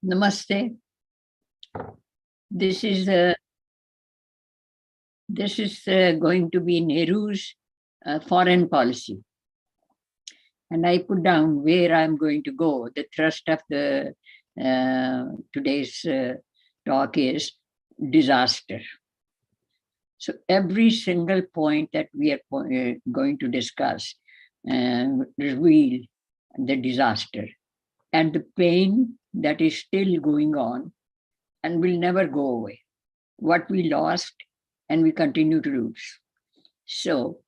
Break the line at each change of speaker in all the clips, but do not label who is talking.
Namaste. This is uh, this is going to be Nehru's foreign policy, and I put down where I'm going to go. The thrust of the today's talk is disaster. So every single point that we are going to discuss reveal the disaster and the pain that is still going on and will never go away. What we lost and we continue to lose. So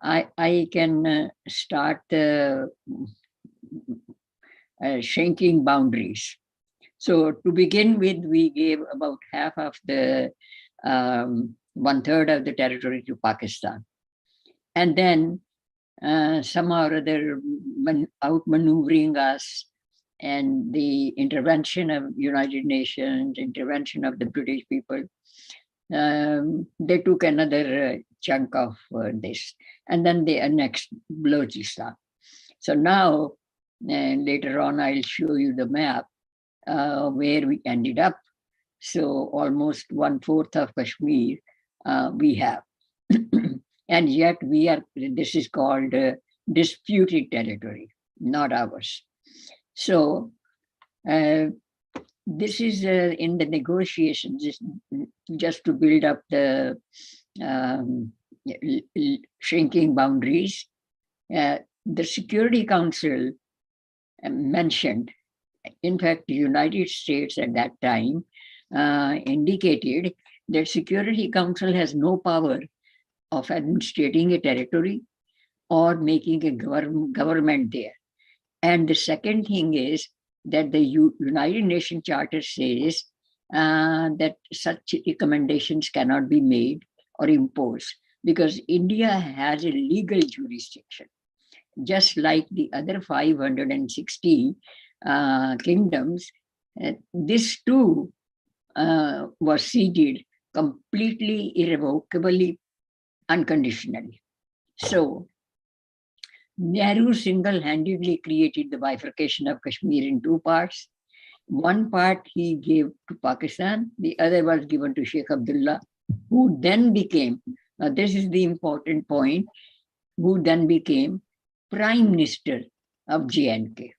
I can start shrinking boundaries. So to begin with, we gave about half of the 1/3 of the territory to Pakistan. And then somehow or other outmaneuvering us, and the intervention of United Nations, intervention of the British people, they took another chunk of this, and then they annexed Balochistan. So now, later on, I'll show you the map where we ended up. So almost 1/4 of Kashmir we have. And yet this is called disputed territory, not ours. So this is in the negotiations, just to build up the shrinking boundaries. The Security Council mentioned, in fact, the United States at that time indicated that Security Council has no power of administrating a territory or making a government there. And the second thing is that the United Nations Charter says that such recommendations cannot be made or imposed because India has a legal jurisdiction, just like the other 560 kingdoms. This too was ceded completely, irrevocably, unconditionally. So Nehru single-handedly created the bifurcation of Kashmir in two parts. One part he gave to Pakistan, the other was given to Sheikh Abdullah, who then became, now this is the important point, who then became Prime Minister of J&K.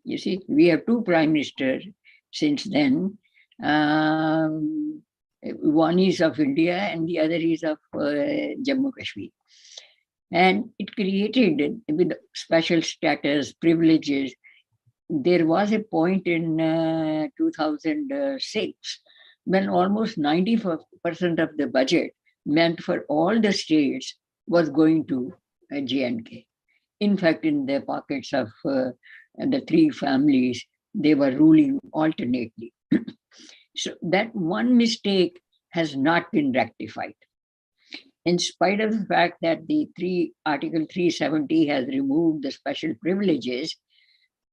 You see, we have two Prime Ministers since then. One is of India and the other is of Jammu Kashmir. And it created, with special status, privileges. There was a point in 2006 when almost 90% of the budget meant for all the states was going to J&K. In fact, in the pockets of the three families, they were ruling alternately. So that one mistake has not been rectified. In spite of the fact that Article 370 has removed the special privileges,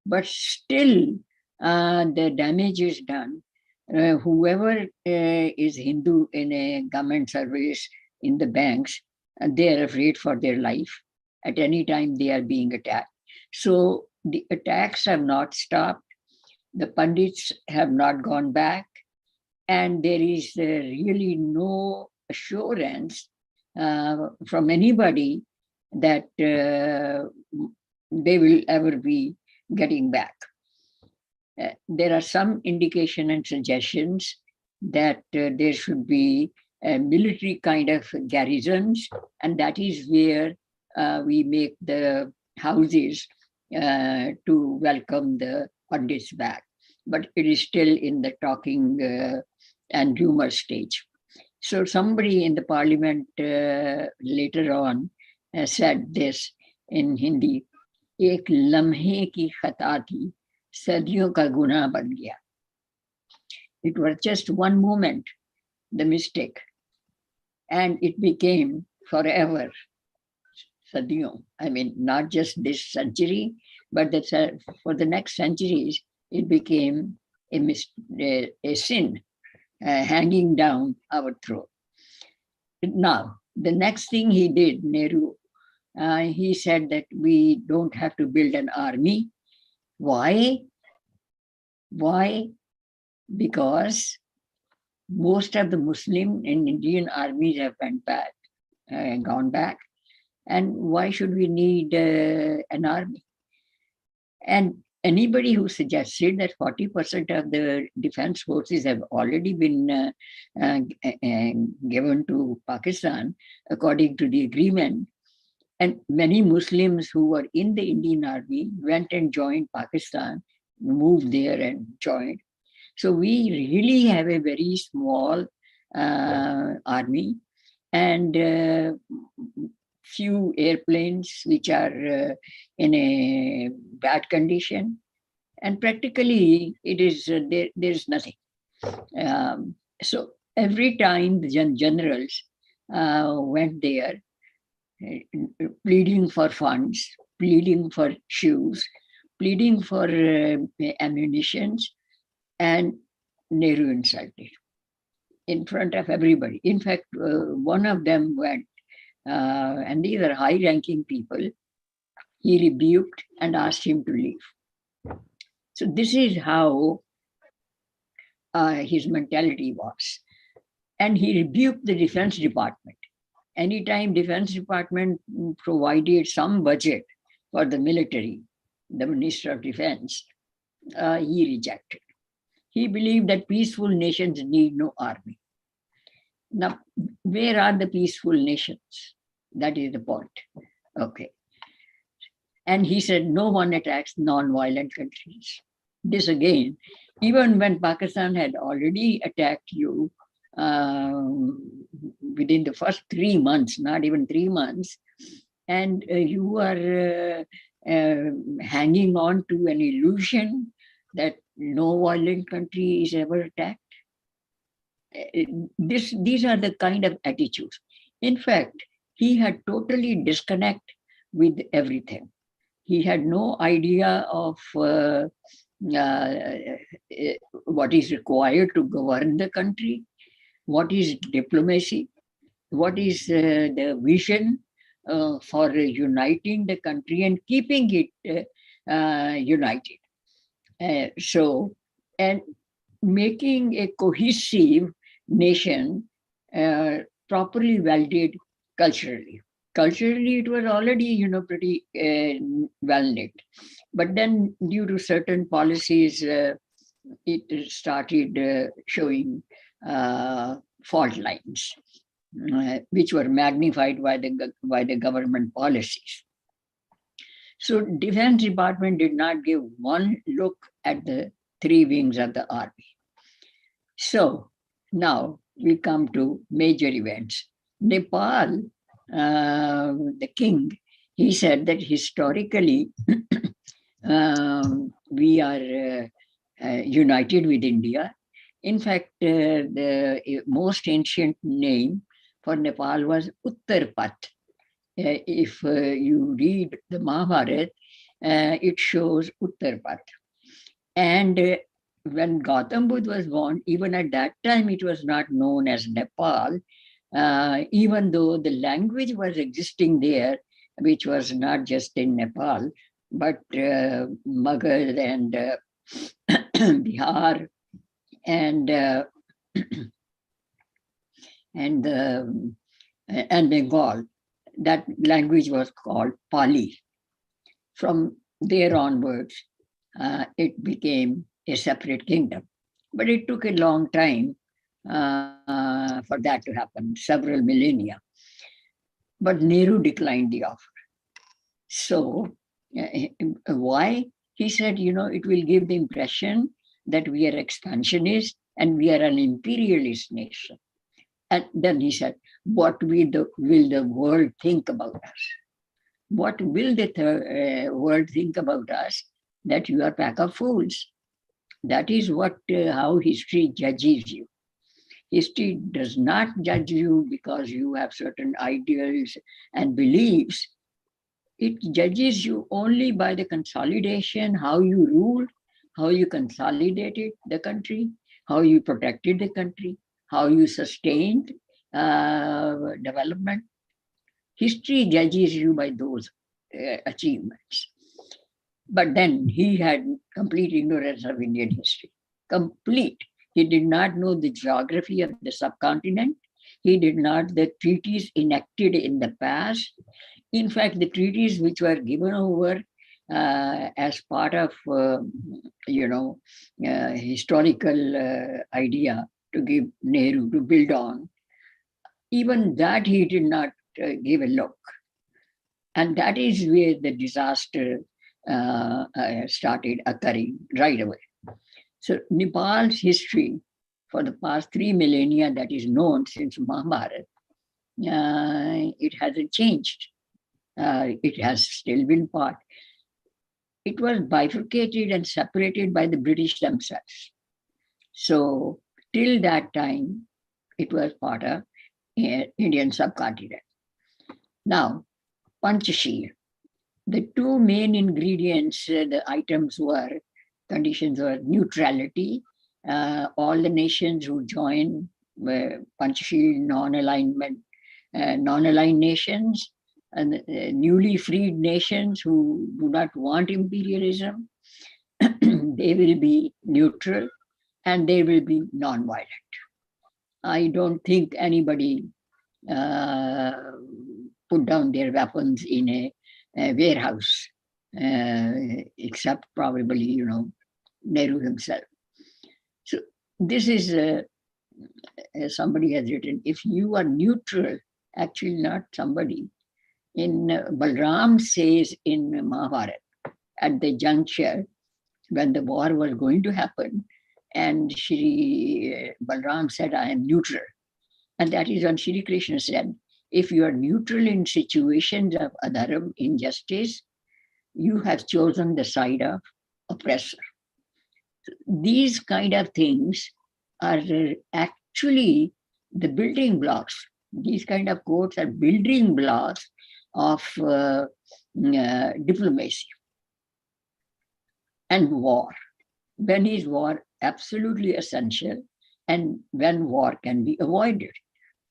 but still the damage is done. Whoever is Hindu in a government service in the banks, they are afraid for their life. At any time they are being attacked. So the attacks have not stopped. The Pandits have not gone back. And there is really no assurance from anybody that they will ever be getting back. There are some indication and suggestions that there should be a military kind of garrisons, and that is where we make the houses to welcome the Pandits back. But it is still in the talking and rumor stage. So somebody in the parliament later on said this in Hindi, "Ek lamhe ki khata thi, sadiyon ka guna ban gaya." It was just one moment, the mistake, and it became forever. Sadiyon. I mean, not just this century, but for the next centuries, it became a sin hanging down our throat. Now, the next thing he did, Nehru, he said that we don't have to build an army. Why? Why? because most of the Muslim and Indian armies have gone back. And why should we need an army? And anybody who suggested that 40% of the defense forces have already been given to Pakistan according to the agreement, and many Muslims who were in the Indian army went and joined Pakistan, moved there and joined. So we really have a very small army, and few airplanes which are in a bad condition, and practically it is there's nothing. So every time the generals went there, pleading for funds, pleading for shoes, pleading for ammunition, and Nehru insulted in front of everybody. In fact, one of them went, and these are high-ranking people. He rebuked and asked him to leave. So this is how his mentality was. And he rebuked the Defense Department. Anytime Defense Department provided some budget for the military, the Minister of Defense, he rejected. He believed that peaceful nations need no army. Now, where are the peaceful nations? That is the point. Okay. And he said, no one attacks non-violent countries. This again, even when Pakistan had already attacked you within the first 3 months, not even 3 months, and you are hanging on to an illusion that no violent country is ever attacked. These are the kind of attitudes. In fact, he had totally disconnect with everything. He had no idea of what is required to govern the country, what is diplomacy, what is the vision for uniting the country and keeping it united. And making a cohesive nation properly valued culturally. Culturally, it was already, pretty well knit. But then, due to certain policies, it started showing fault lines, which were magnified by the government policies. So, Defense Department did not give one look at the three wings of the army. So now we come to major events. Nepal, the king, he said that historically we are united with India. In fact, the most ancient name for Nepal was Uttarpat. If you read the Mahabharata, it shows Uttarpat. And when Gautam Buddha was born, even at that time, it was not known as Nepal, even though the language was existing there, which was not just in Nepal, but Magad and Bihar and Bengal. That language was called Pali. From there onwards, it became a separate kingdom. But it took a long time for that to happen, several millennia. But Nehru declined the offer. So why? He said, it will give the impression that we are expansionist and we are an imperialist nation. And then he said, what will the world think about us? What will the world think about us? That you are a pack of fools. That is how history judges you. History does not judge you because you have certain ideals and beliefs. It judges you only by the consolidation, how you ruled, how you consolidated the country, how you protected the country, how you sustained development. History judges you by those achievements. But then he had complete ignorance of Indian history. Complete. He did not know the geography of the subcontinent. He did not the treaties enacted in the past. In fact, the treaties which were given over as part of, historical idea to give Nehru to build on, even that he did not give a look. And that is where the disaster started occurring right away. So Nepal's history for the past 3 millennia that is known since Mahabharata, it hasn't changed. It has still been part. It was bifurcated and separated by the British themselves. So till that time, it was part of Indian subcontinent. Now, Panchashir. The two main ingredients, the items were, conditions were neutrality. All the nations who join Panchashir non-aligned nations, and newly freed nations who do not want imperialism, they will be neutral and they will be non-violent. I don't think anybody put down their weapons in a warehouse, except probably, Nehru himself. So this is, somebody has written, if you are neutral, actually not somebody. In Balram says in Mahabharata, at the juncture when the war was going to happen, and Shri Balram said, I am neutral. And that is when Shri Krishna said, if you are neutral in situations of adharam, injustice, you have chosen the side of oppressor. These kind of things are actually the building blocks. These kind of quotes are building blocks of diplomacy and war. When is war absolutely essential, and when war can be avoided?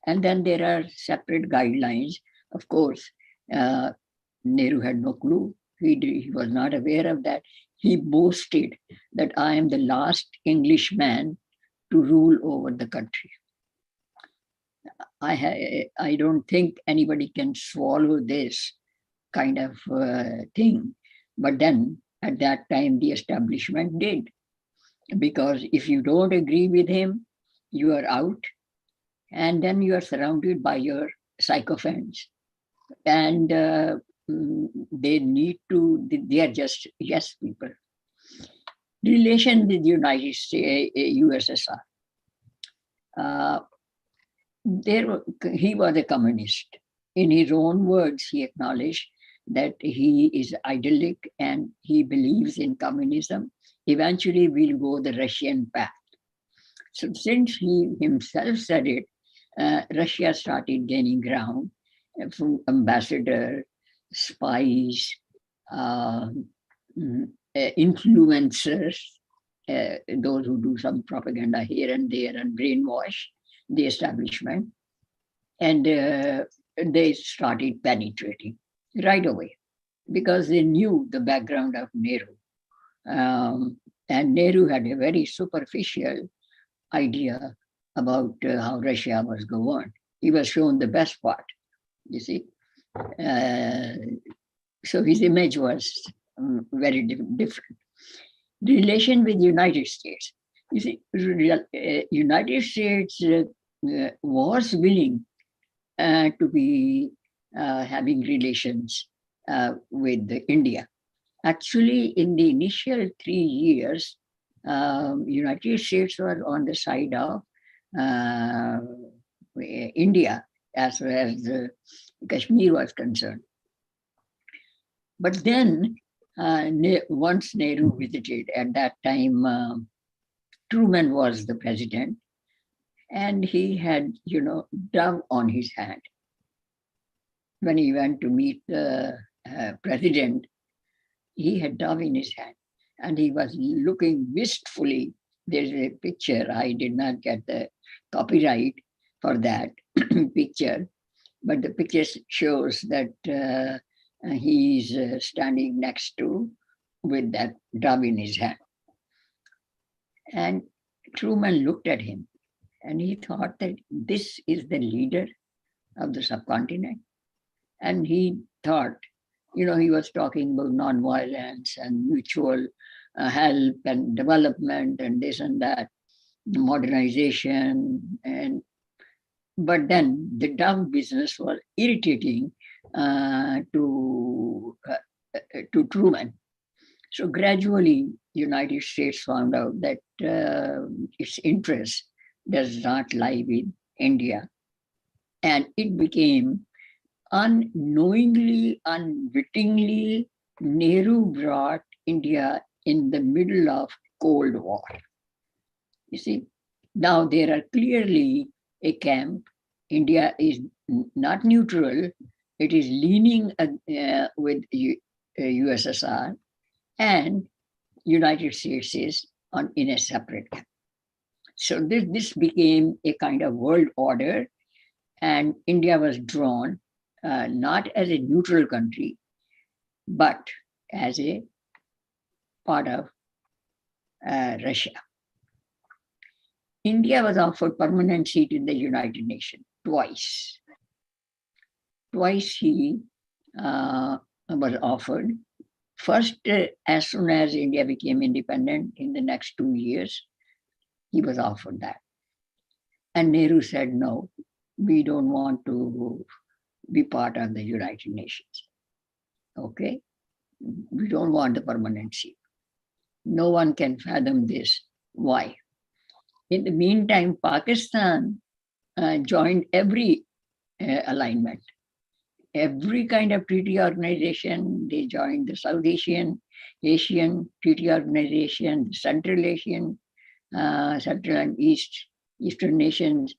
And then there are separate guidelines. Of course, Nehru had no clue. He was not aware of that. He boasted that I am the last Englishman to rule over the country. I don't think anybody can swallow this kind of thing. But then at that time, the establishment did. Because if you don't agree with him, you are out. And then you are surrounded by your sycophants. And they are just yes people. Relation with the United States, USSR. He was a communist. In his own words, he acknowledged that he is idyllic and he believes in communism. Eventually, we'll go the Russian path. So since he himself said it, Russia started gaining ground from ambassador, spies, influencers, those who do some propaganda here and there and brainwash the establishment. And they started penetrating right away because they knew the background of Nehru. And Nehru had a very superficial idea about how Russia was governed. He was shown the best part, you see. So his image was very different. Relation with the United States. You see, United States was willing to be having relations with India. Actually, in the initial 3 years, United States was on the side of India as far as Kashmir was concerned. But then, once Nehru visited, at that time, Truman was the president, and he had, dove on his hand. When he went to meet the president, he had dove in his hand, and he was looking wistfully. There's a picture. I did not get the copyright for that picture, but the picture shows that he's standing next to with that dove in his hand. And Truman looked at him and he thought that this is the leader of the subcontinent. And he thought, he was talking about nonviolence and mutual help and development and this and that, modernization. But then the dumb business was irritating to Truman. So gradually, United States found out that its interest does not lie with India. And it became unknowingly, unwittingly, Nehru brought India in the middle of Cold War. You see, now there are clearly a camp. India is not neutral. It is leaning with USSR, and United States is in a separate camp. So this became a kind of world order, and India was drawn not as a neutral country, but as a part of Russia. India was offered permanent seat in the United Nations twice. Twice he was offered. First, as soon as India became independent in the next 2 years, he was offered that. And Nehru said, no, we don't want to be part of the United Nations. Okay? We don't want the permanent seat. No one can fathom this. Why? In the meantime, Pakistan joined every alignment. Every kind of treaty organization, they joined the South Asian Treaty Organization, Central Asian, Central and Eastern nations.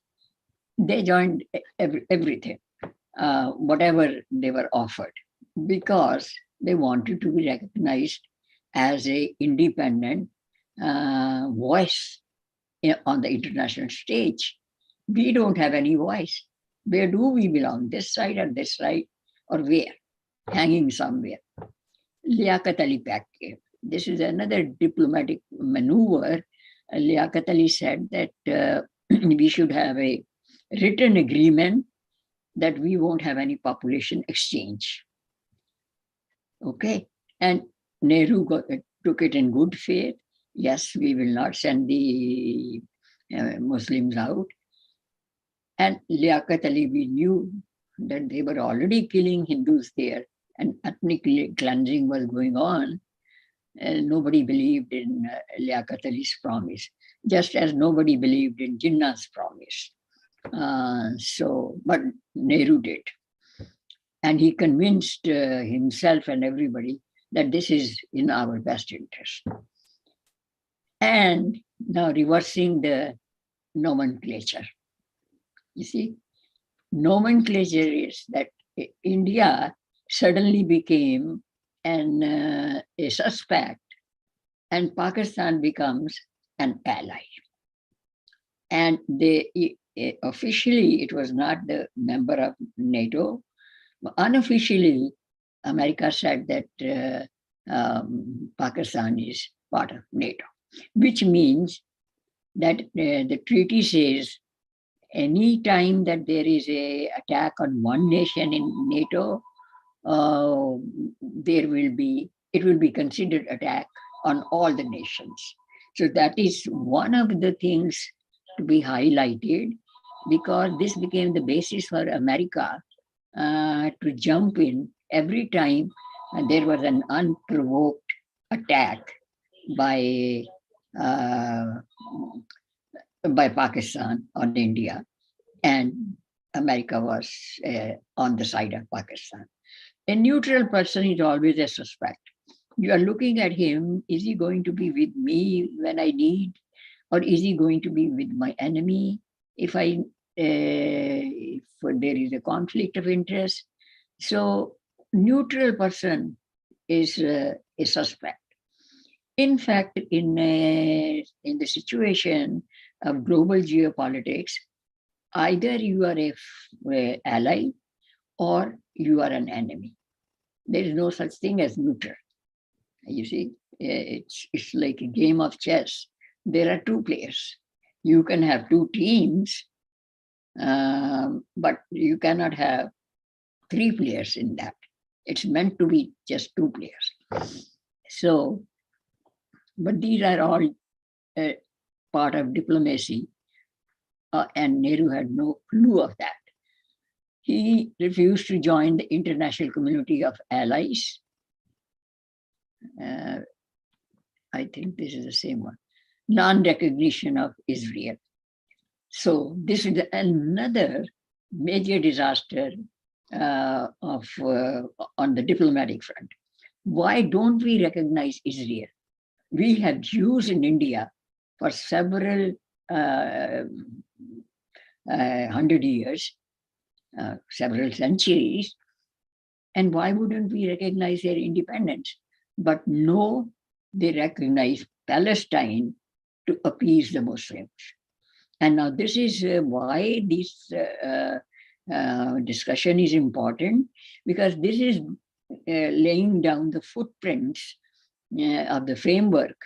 They joined everything, whatever they were offered, because they wanted to be recognized as an independent voice on the international stage. We don't have any voice. Where do we belong? This side or this side, or where? Hanging somewhere. Liaquat Ali Pact came. This is another diplomatic maneuver. Liaquat Ali said that we should have a written agreement that we won't have any population exchange. Okay, and Nehru took it in good faith. Yes, we will not send the Muslims out. And Liaquat Ali, we knew that they were already killing Hindus there and ethnic cleansing was going on. And nobody believed in Liaquat Ali's promise, just as nobody believed in Jinnah's promise. But Nehru did. And he convinced himself and everybody that this is in our best interest. And now reversing the nomenclature. You see, nomenclature is that India suddenly became a suspect and Pakistan becomes an ally. And officially, it was not the member of NATO. Unofficially, America said that Pakistan is part of NATO, which means that the treaty says any time that there is an attack on one nation in NATO, it will be considered attack on all the nations. So that is one of the things to be highlighted, because this became the basis for America to jump in every time there was an unprovoked attack by Pakistan on India, and America was on the side of Pakistan. A neutral person is always a suspect. You are looking at him, is he going to be with me when I need, or is he going to be with my enemy if there is a conflict of interest? So neutral person is a suspect. In fact, in the situation of global geopolitics, either you are an ally or you are an enemy. There is no such thing as neutral. You see, it's like a game of chess. There are two players. You can have two teams, but you cannot have three players in that. It's meant to be just two players. So, but these are all part of diplomacy, and Nehru had no clue of that. He refused to join the international community of allies. I think this is the same one. Non-recognition of Israel. So this is another major disaster on the diplomatic front. Why don't we recognize Israel? We have Jews in India for several 100 years, several centuries, and why wouldn't we recognize their independence? But no, they recognize Palestine to appease the Muslims. And now this is why this discussion is important, because this is laying down the footprints of the framework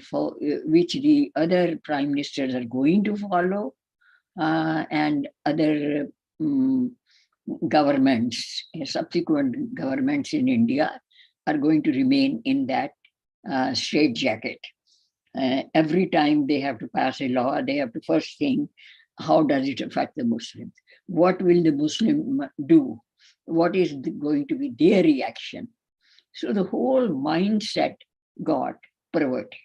for which the other prime ministers are going to follow, and other governments, subsequent governments in India are going to remain in that straitjacket. Every time they have to pass a law, they have to first think, how does it affect the Muslims? What will the Muslim do? What is going to be their reaction? So the whole mindset got perverted.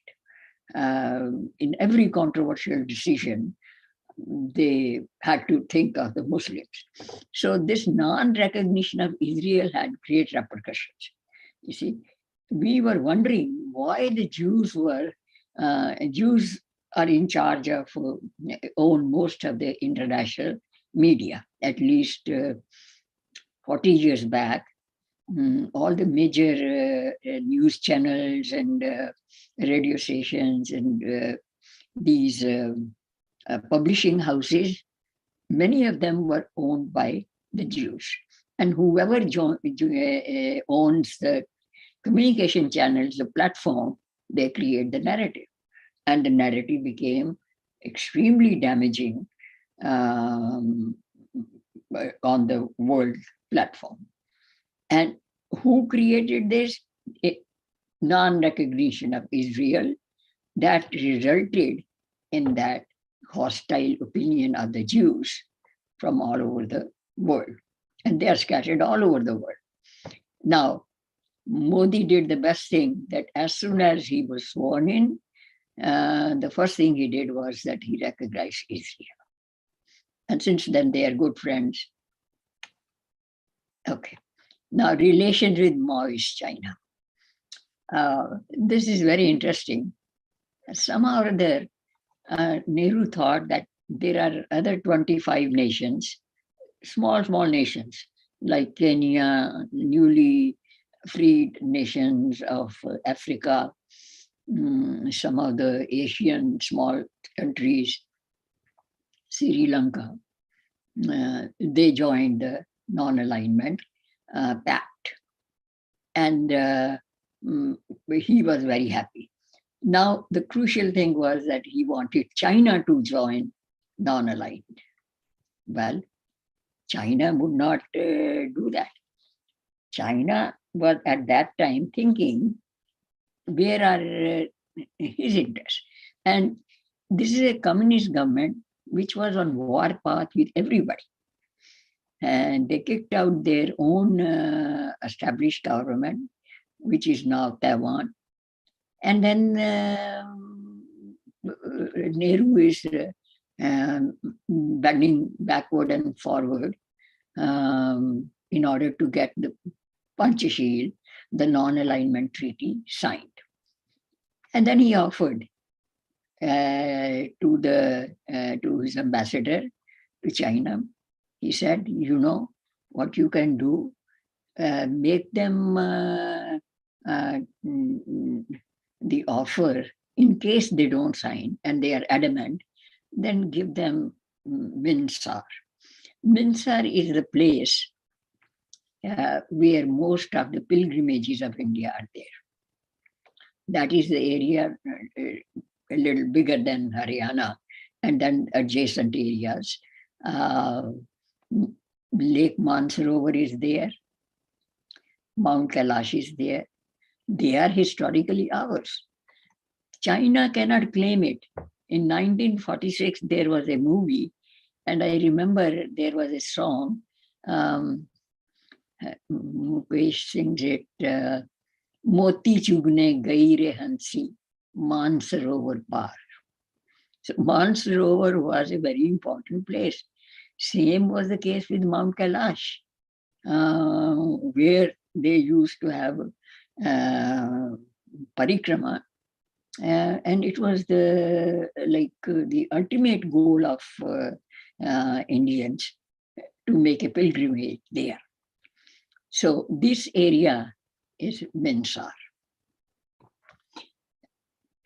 In every controversial decision, they had to think of the Muslims. So this non-recognition of Israel had great repercussions. You see, we were wondering why the Jews are in charge of, own most of the international media. At least 40 years back, all the major news channels and radio stations and these publishing houses, many of them were owned by the Jews. And whoever owns the communication channels, the platform, they create the narrative. And the narrative became extremely damaging on the world platform. And who created this? Non-recognition of Israel that resulted in that hostile opinion of the Jews from all over the world. And they are scattered all over the world. Now, Modi did the best thing, that as soon as he was sworn in, the first thing he did was that he recognized Israel. And since then, they are good friends. Okay. Now, relations with Maoist China. This is very interesting. Somehow or other, Nehru thought that there are other 25 nations, small nations, like Kenya, newly freed nations of Africa, some of the Asian small countries, Sri Lanka. They joined the non-alignment pact. And he was very happy. Now, the crucial thing was that he wanted China to join non-aligned. Well, China would not do that. China was at that time thinking, where are his interests? And this is a communist government which was on war path with everybody. And they kicked out their own established government, which is now Taiwan. And then Nehru is bending backward and forward in order to get the Panchashil, the non-alignment treaty, signed. And then he offered to his ambassador to China. He said, you know what you can do? Make them the offer, in case they don't sign and they are adamant, then give them Minsar. Minsar is the place where most of the pilgrimages of India are there. That is the area a little bigger than Haryana, and then adjacent areas. Uh, Lake Mansarovar is there, Mount Kailash is there. They are historically ours. China cannot claim it. In 1946, there was a movie, and I remember there was a song. Um, Mukesh sings it. Moti chugne gai re hansi, Mansarovar par. So Mansarovar was a very important place. Same was the case with Mount Kailash, where they used to have parikrama, and it was the ultimate goal of Indians to make a pilgrimage there. So this area is Minsar.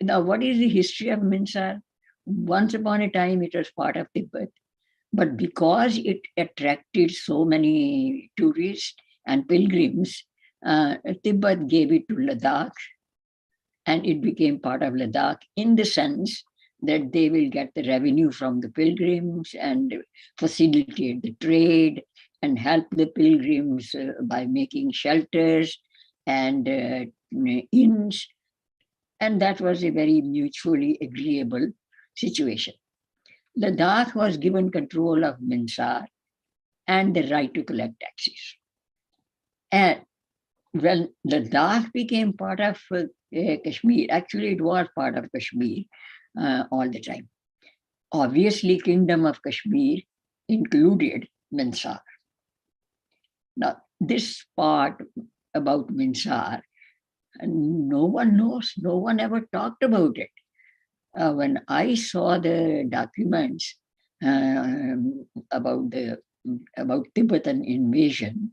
Now, what is the history of Minsar? Once upon a time, it was part of Tibet, but because it attracted so many tourists and pilgrims, Tibet gave it to Ladakh, and it became part of Ladakh in the sense that they will get the revenue from the pilgrims and facilitate the trade and help the pilgrims by making shelters and inns. And that was a very mutually agreeable situation. Ladakh was given control of Minsar and the right to collect taxes. And when Ladakh became part of Kashmir, actually it was part of Kashmir all the time. Obviously, Kingdom of Kashmir included Minsar. Now, this part about Minsar, no one knows, no one ever talked about it. When I saw the documents about Tibetan invasion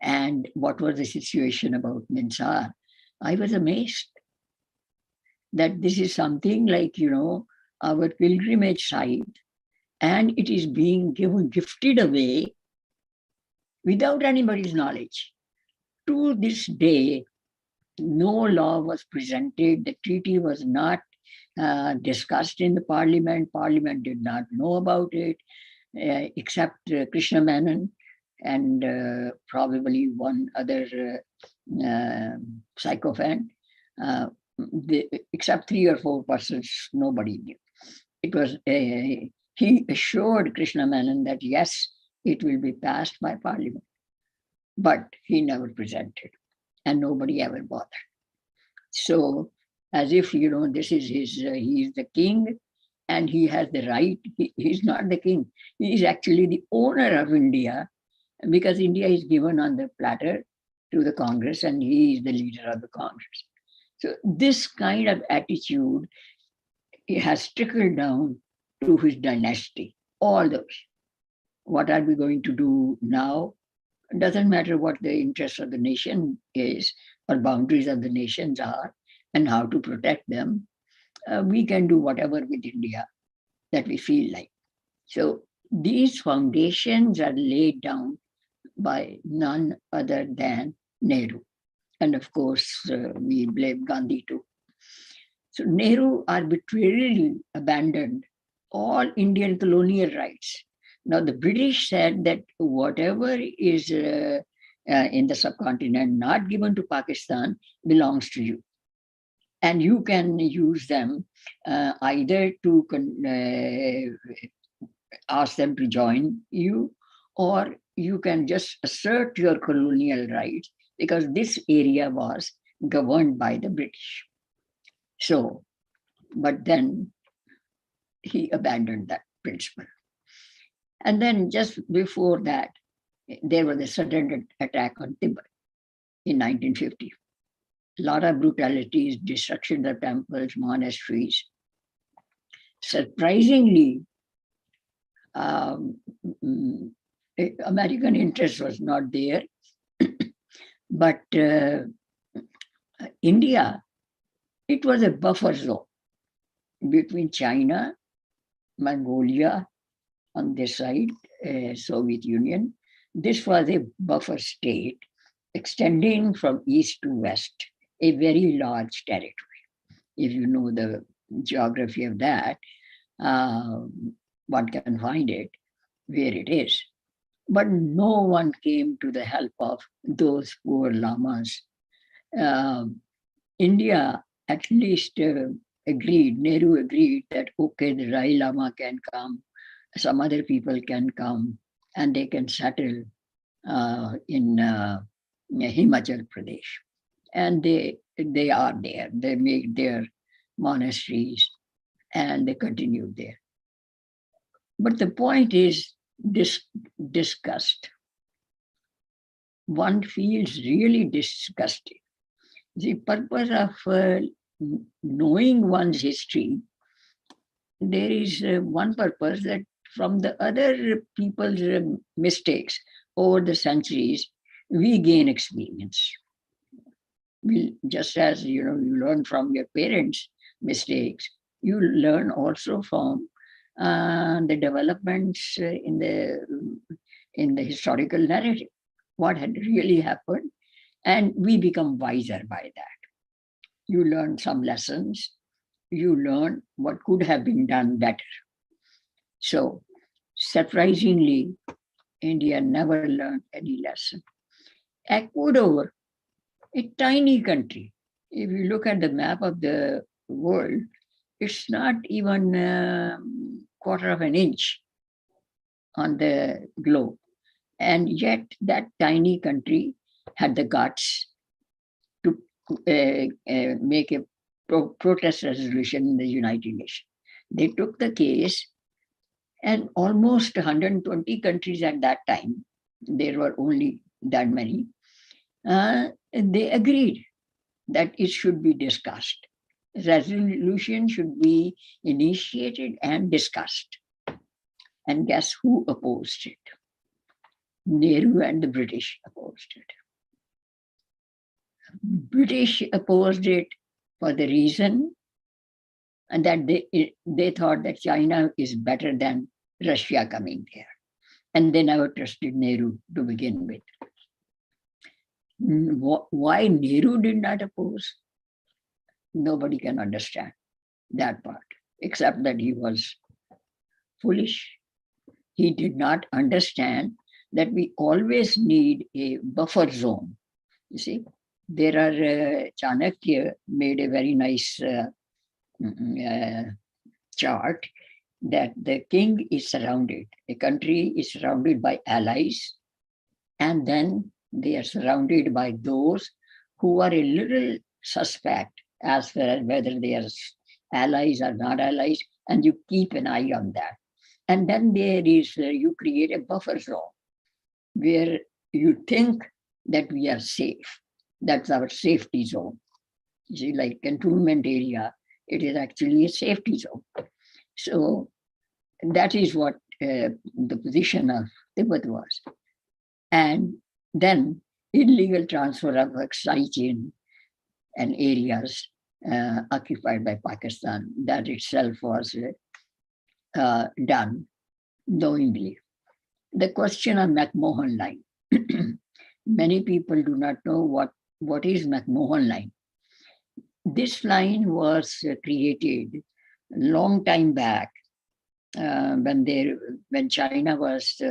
and what was the situation about Minsar, I was amazed that this is something like, our pilgrimage site, and it is being gifted away without anybody's knowledge. To this day, no law was presented. The treaty was not discussed in the parliament. Parliament did not know about it, except Krishna Menon and probably one other sycophant. Except 3 or 4 persons, nobody knew. It was he assured Krishna Menon that yes, it will be passed by parliament, but he never presented, and nobody ever bothered. So, as if this is his, he is the king, and he has the right. He's not the king; he is actually the owner of India, because India is given on the platter to the Congress, and he is the leader of the Congress. So, this kind of attitude has trickled down to his dynasty. All those. What are we going to do now? It doesn't matter what the interest of the nation is or boundaries of the nations are and how to protect them. We can do whatever with India that we feel like. So these foundations are laid down by none other than Nehru. And of course, we blame Gandhi too. So Nehru arbitrarily abandoned all Indian colonial rights. Now, the British said that whatever is in the subcontinent not given to Pakistan belongs to you. And you can use them either to ask them to join you, or you can just assert your colonial rights, because this area was governed by the British. So, but then he abandoned that principle. And then just before that, there was a sudden attack on Tibet in 1950. A lot of brutalities, destruction of temples, monasteries. Surprisingly, American interest was not there, but India, it was a buffer zone between China, Mongolia on this side, Soviet Union. This was a buffer state extending from east to west, a very large territory. If you know the geography of that, uh, one can find it where it is. But no one came to the help of those poor lamas. Uh, India at least agreed, Nehru agreed that okay, the Dalai Lama can come, some other people can come, and they can settle in Himachal Pradesh. And they are there. They make their monasteries and they continue there. But the point is disgust. One feels really disgusted. The purpose of knowing one's history, there is one purpose that from the other people's mistakes over the centuries, we gain experience. We, just as you learn from your parents' mistakes, you learn also from the developments in the historical narrative, what had really happened, and we become wiser by that. You learn some lessons, you learn what could have been done better. So, surprisingly, India never learned any lesson. Ecuador, a tiny country, if you look at the map of the world, it's not even a quarter of an inch on the globe. And yet, that tiny country had the guts to make a protest resolution in the United Nations. They took the case, and almost 120 countries at that time, there were only that many, they agreed that it should be discussed. Resolution should be initiated and discussed. And guess who opposed it? Nehru and the British opposed it. British opposed it for the reason and that they thought that China is better than Russia coming there. And they never trusted Nehru to begin with. Why Nehru did not oppose? Nobody can understand that part, except that he was foolish. He did not understand that we always need a buffer zone. You see, there are Chanakya made a very nice chart that the king is surrounded, a country is surrounded by allies, and then they are surrounded by those who are a little suspect as far as whether they are allies or not allies, and you keep an eye on that. And then there is, you create a buffer zone where you think that we are safe. That's our safety zone. You see, like cantonment area, it is actually a safety zone. So that is what the position of Tibet was. And then illegal transfer of oxygen and areas occupied by Pakistan, that itself was done knowingly. The question of McMahon line. Many people do not know what is McMahon line. This line was created a long time back when China was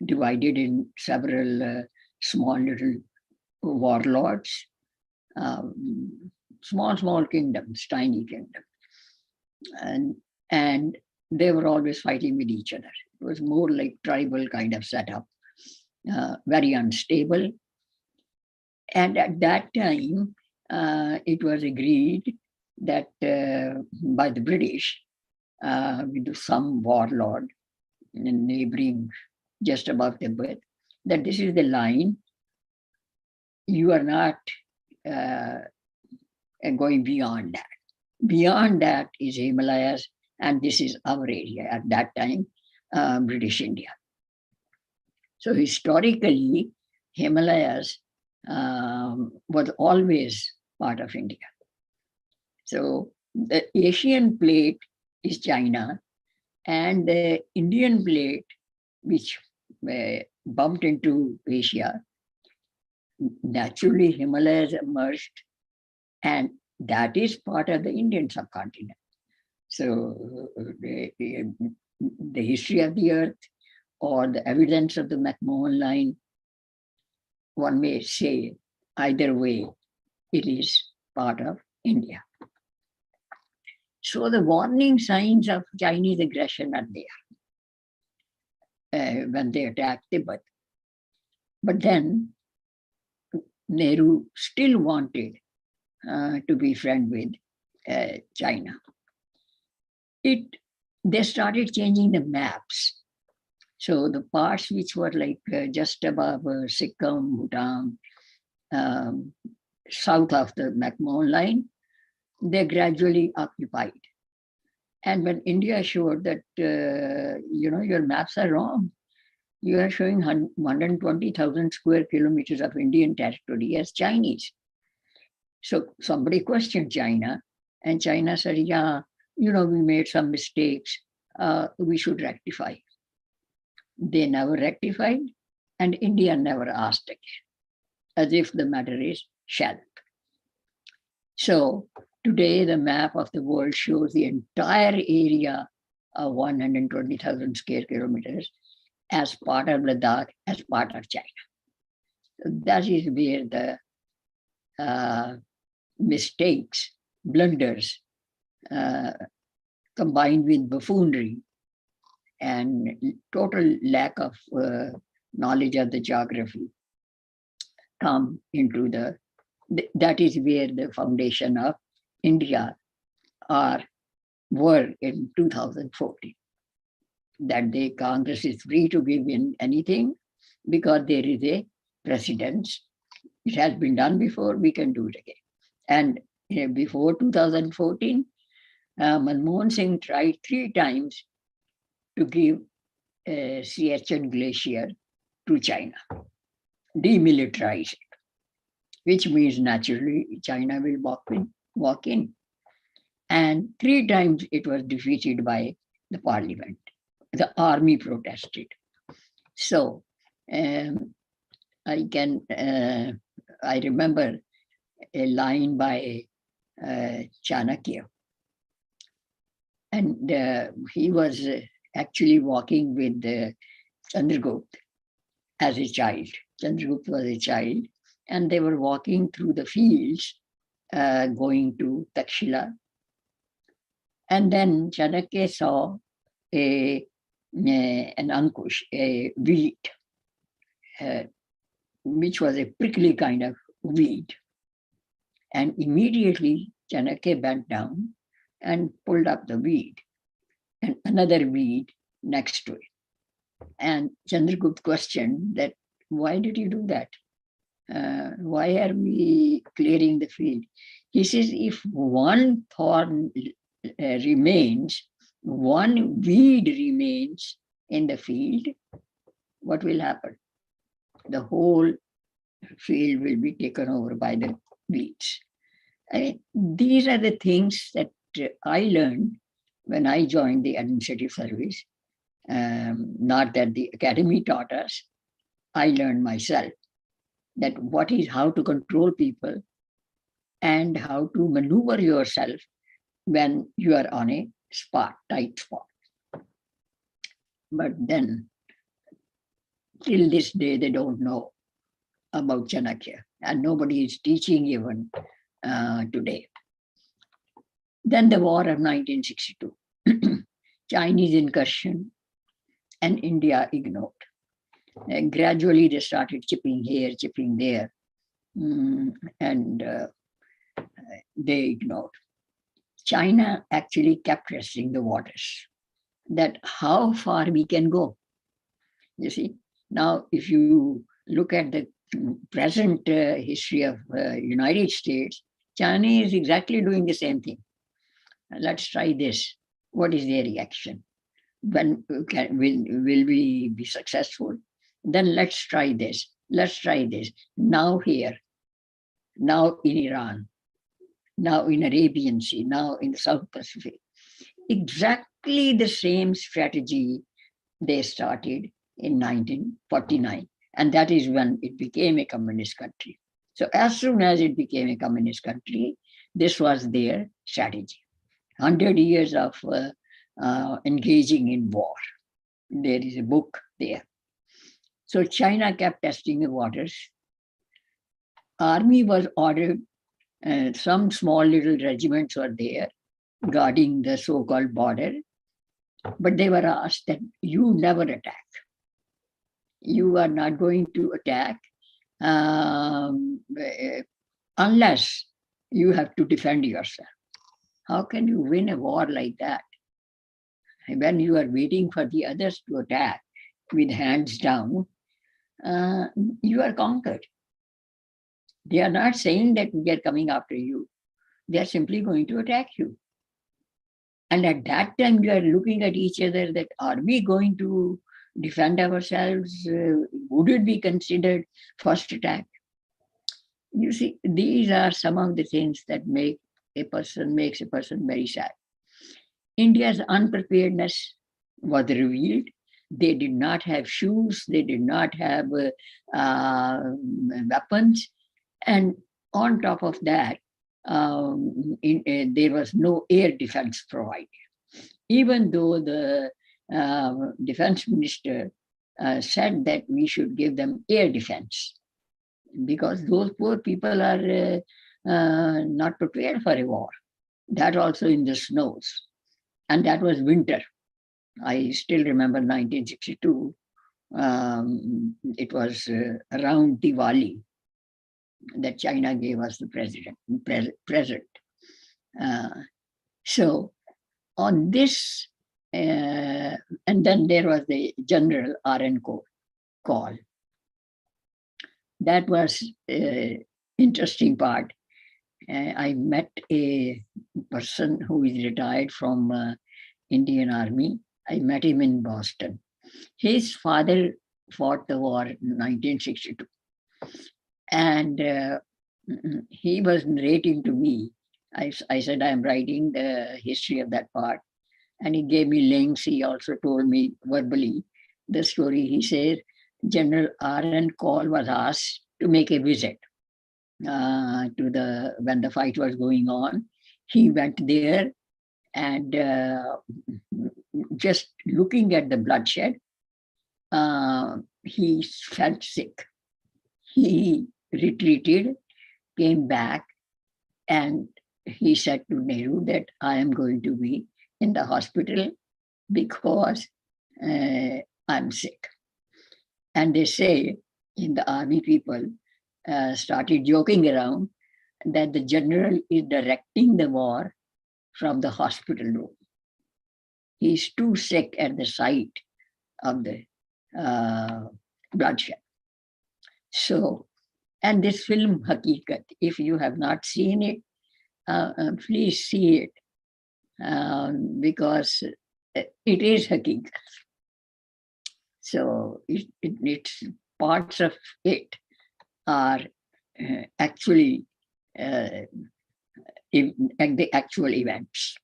divided in several small little warlords, small kingdoms, tiny kingdoms, and they were always fighting with each other. It was more like tribal kind of setup, very unstable. And at that time, it was agreed that by the British, with some warlord in neighboring just above Tibet, that this is the line. You are not going beyond that. Beyond that is Himalayas, and this is our area at that time, British India. So historically, Himalayas was always part of India. So the Asian plate is China, and the Indian plate, which bumped into Asia, naturally Himalayas emerged, and that is part of the Indian subcontinent. So the history of the earth or the evidence of the McMahon line, one may say either way, it is part of India. So the warning signs of Chinese aggression are there when they attacked Tibet. But then Nehru still wanted to be friend with China. They started changing the maps. So the parts which were like just above Sikkim, Bhutan, south of the McMahon line, they gradually occupied. And when India showed that, your maps are wrong, you are showing 120,000 square kilometers of Indian territory as Chinese. So somebody questioned China, and China said, yeah, we made some mistakes. We should rectify. They never rectified, and India never asked again, as if the matter is shelved. So today, the map of the world shows the entire area of 120,000 square kilometers as part of Ladakh, as part of China. So that is where the mistakes, blunders, combined with buffoonery and total lack of knowledge of the geography come into that is where the foundation of India were in 2014. That the Congress is free to give in anything because there is a precedence. It has been done before, we can do it again. And before 2014, Manmohan Singh tried 3 times to give Siachen Glacier to China, demilitarize it, which means naturally China will walk in. And 3 times it was defeated by the parliament. The army protested. So I remember a line by Chanakya. And he was actually walking with Chandragupta as a child. Chandragupta was a child, and they were walking through the fields going to Takshila. And then Chanakya saw an ankush, a wheat, which was a prickly kind of weed. And immediately Chanakya bent down and pulled up the weed and another weed next to it. And Chandragupta questioned that, why did you do that? Why are we clearing the field? He says, if one thorn remains, one weed remains in the field, what will happen? The whole field will be taken over by the weeds. These are the things that I learned when I joined the administrative service. Not that the academy taught us, I learned myself that how to control people and how to maneuver yourself when you are on a tight spot. But then, till this day, they don't know about Chanakya, and nobody is teaching even today. Then the war of 1962, Chinese incursion, and India ignored. And gradually they started chipping here, chipping there, and they ignored. China actually kept testing the waters, that how far we can go. You see, now if you look at the present history of United States, China is exactly doing the same thing. Let's try this. What is their reaction? When will we be successful? Then let's try this. Let's try this. Now here, now in Iran, now in Arabian Sea, now in the South Pacific. Exactly the same strategy they started in 1949. And that is when it became a communist country. So as soon as it became a communist country, This was their strategy. 100 years of engaging in war. There is a book there. So China kept testing the waters. Army was ordered, some small little regiments were there guarding the so-called border, but they were asked that you never attack. You are not going to attack unless you have to defend yourself. How can you win a war like that? When you are waiting for the others to attack with hands down, you are conquered. They are not saying that we are coming after you. They are simply going to attack you. And at that time, you are looking at each other that are we going to defend ourselves? Would it be considered first attack? You see, these are some of the things that makes a person very sad. India's unpreparedness was revealed. They did not have shoes. They did not have weapons. And on top of that, there was no air defense provided. Even though the defense minister said that we should give them air defense, because those poor people are not prepared for a war. That also in the snows. And that was winter. I still remember 1962. It was around Diwali that China gave us the present. So on this, and then there was the general RN call. That was interesting part. I met a person who is retired from Indian Army. I met him in Boston. His father fought the war in 1962. And he was narrating to me. I said, I'm writing the history of that part. And he gave me links. He also told me verbally the story. He said, General R.N. Call was asked to make a visit when the fight was going on. He went there and just looking at the bloodshed, he felt sick. He retreated, came back, and he said to Nehru that I am going to be in the hospital because I'm sick. And they say in the army people started joking around that the general is directing the war from the hospital room. He's too sick at the sight of the bloodshed. So, and this film Hakikat, if you have not seen it, please see it because it is Hakikat. So it's parts of it are actually the actual events.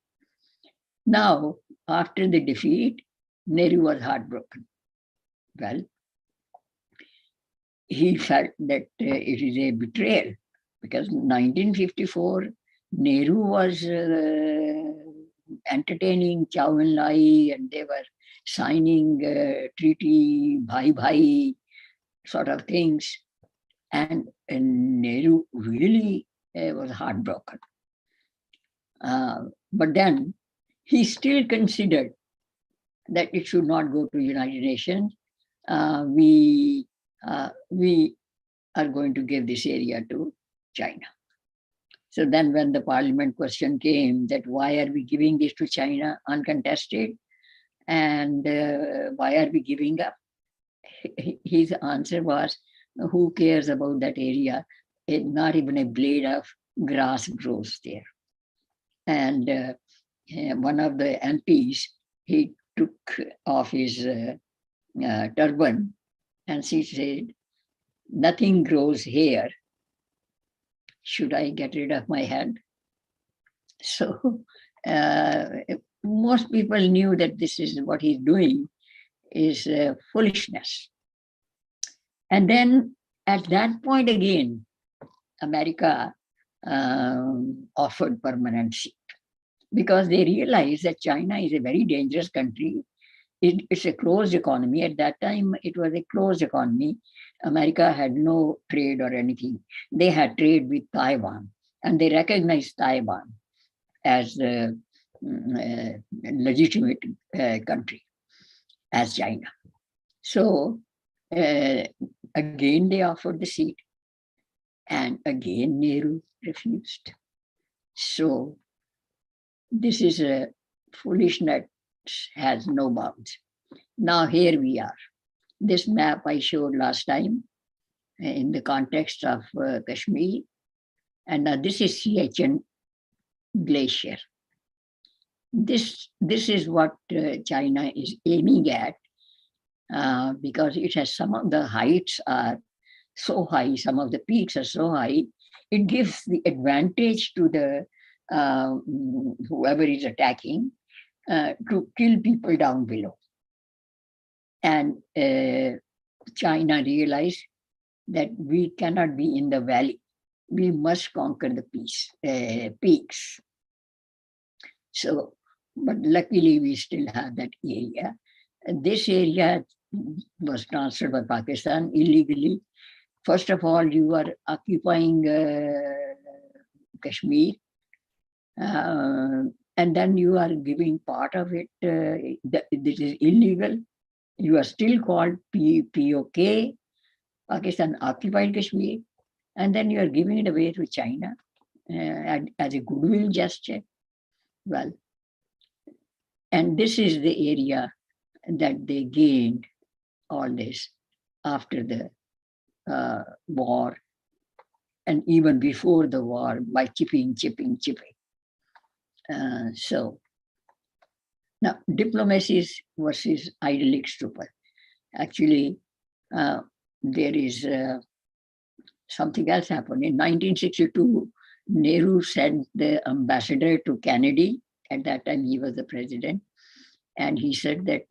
Now, after the defeat, Nehru was heartbroken. Well, he felt that it is a betrayal because 1954, Nehru was entertaining Chow En-lai and they were signing treaty, bhai bhai sort of things. And Nehru really was heartbroken. But then he still considered that it should not go to United Nations. We are going to give this area to China. So then when the parliament question came that why are we giving this to China uncontested and why are we giving up? His answer was, who cares about that area? Not even a blade of grass grows there. And one of the MPs, he took off his turban and she said, nothing grows here. Should I get rid of my head? So most people knew that this is what he's doing is foolishness. And then at that point again, America offered permanent seat because they realized that China is a very dangerous country. It's a closed economy. At that time, it was a closed economy. America had no trade or anything. They had trade with Taiwan, and they recognized Taiwan as a legitimate country, as China. So uh, again, they offered the seat, and again, Nehru refused. So this is a foolishness has no bounds. Now here we are. This map I showed last time in the context of Kashmir, and now this is Siachen Glacier. This is what China is aiming at because it has some of the heights are so high, some of the peaks are so high, it gives the advantage to the whoever is attacking to kill people down below. And China realized that we cannot be in the valley. We must conquer the peaks. So, but luckily we still have that area. This area was transferred by Pakistan illegally. First of all, you are occupying Kashmir, and then you are giving part of it. This is illegal. You are still called POK, Pakistan occupied Kashmir, and then you are giving it away to China as a goodwill gesture. Well, and this is the area that they gained all this after the war, and even before the war by chipping. So now diplomacy versus idyllic stupor. Actually, there is something else happened. In 1962, Nehru sent the ambassador to Kennedy. At that time, he was the president. And he said that,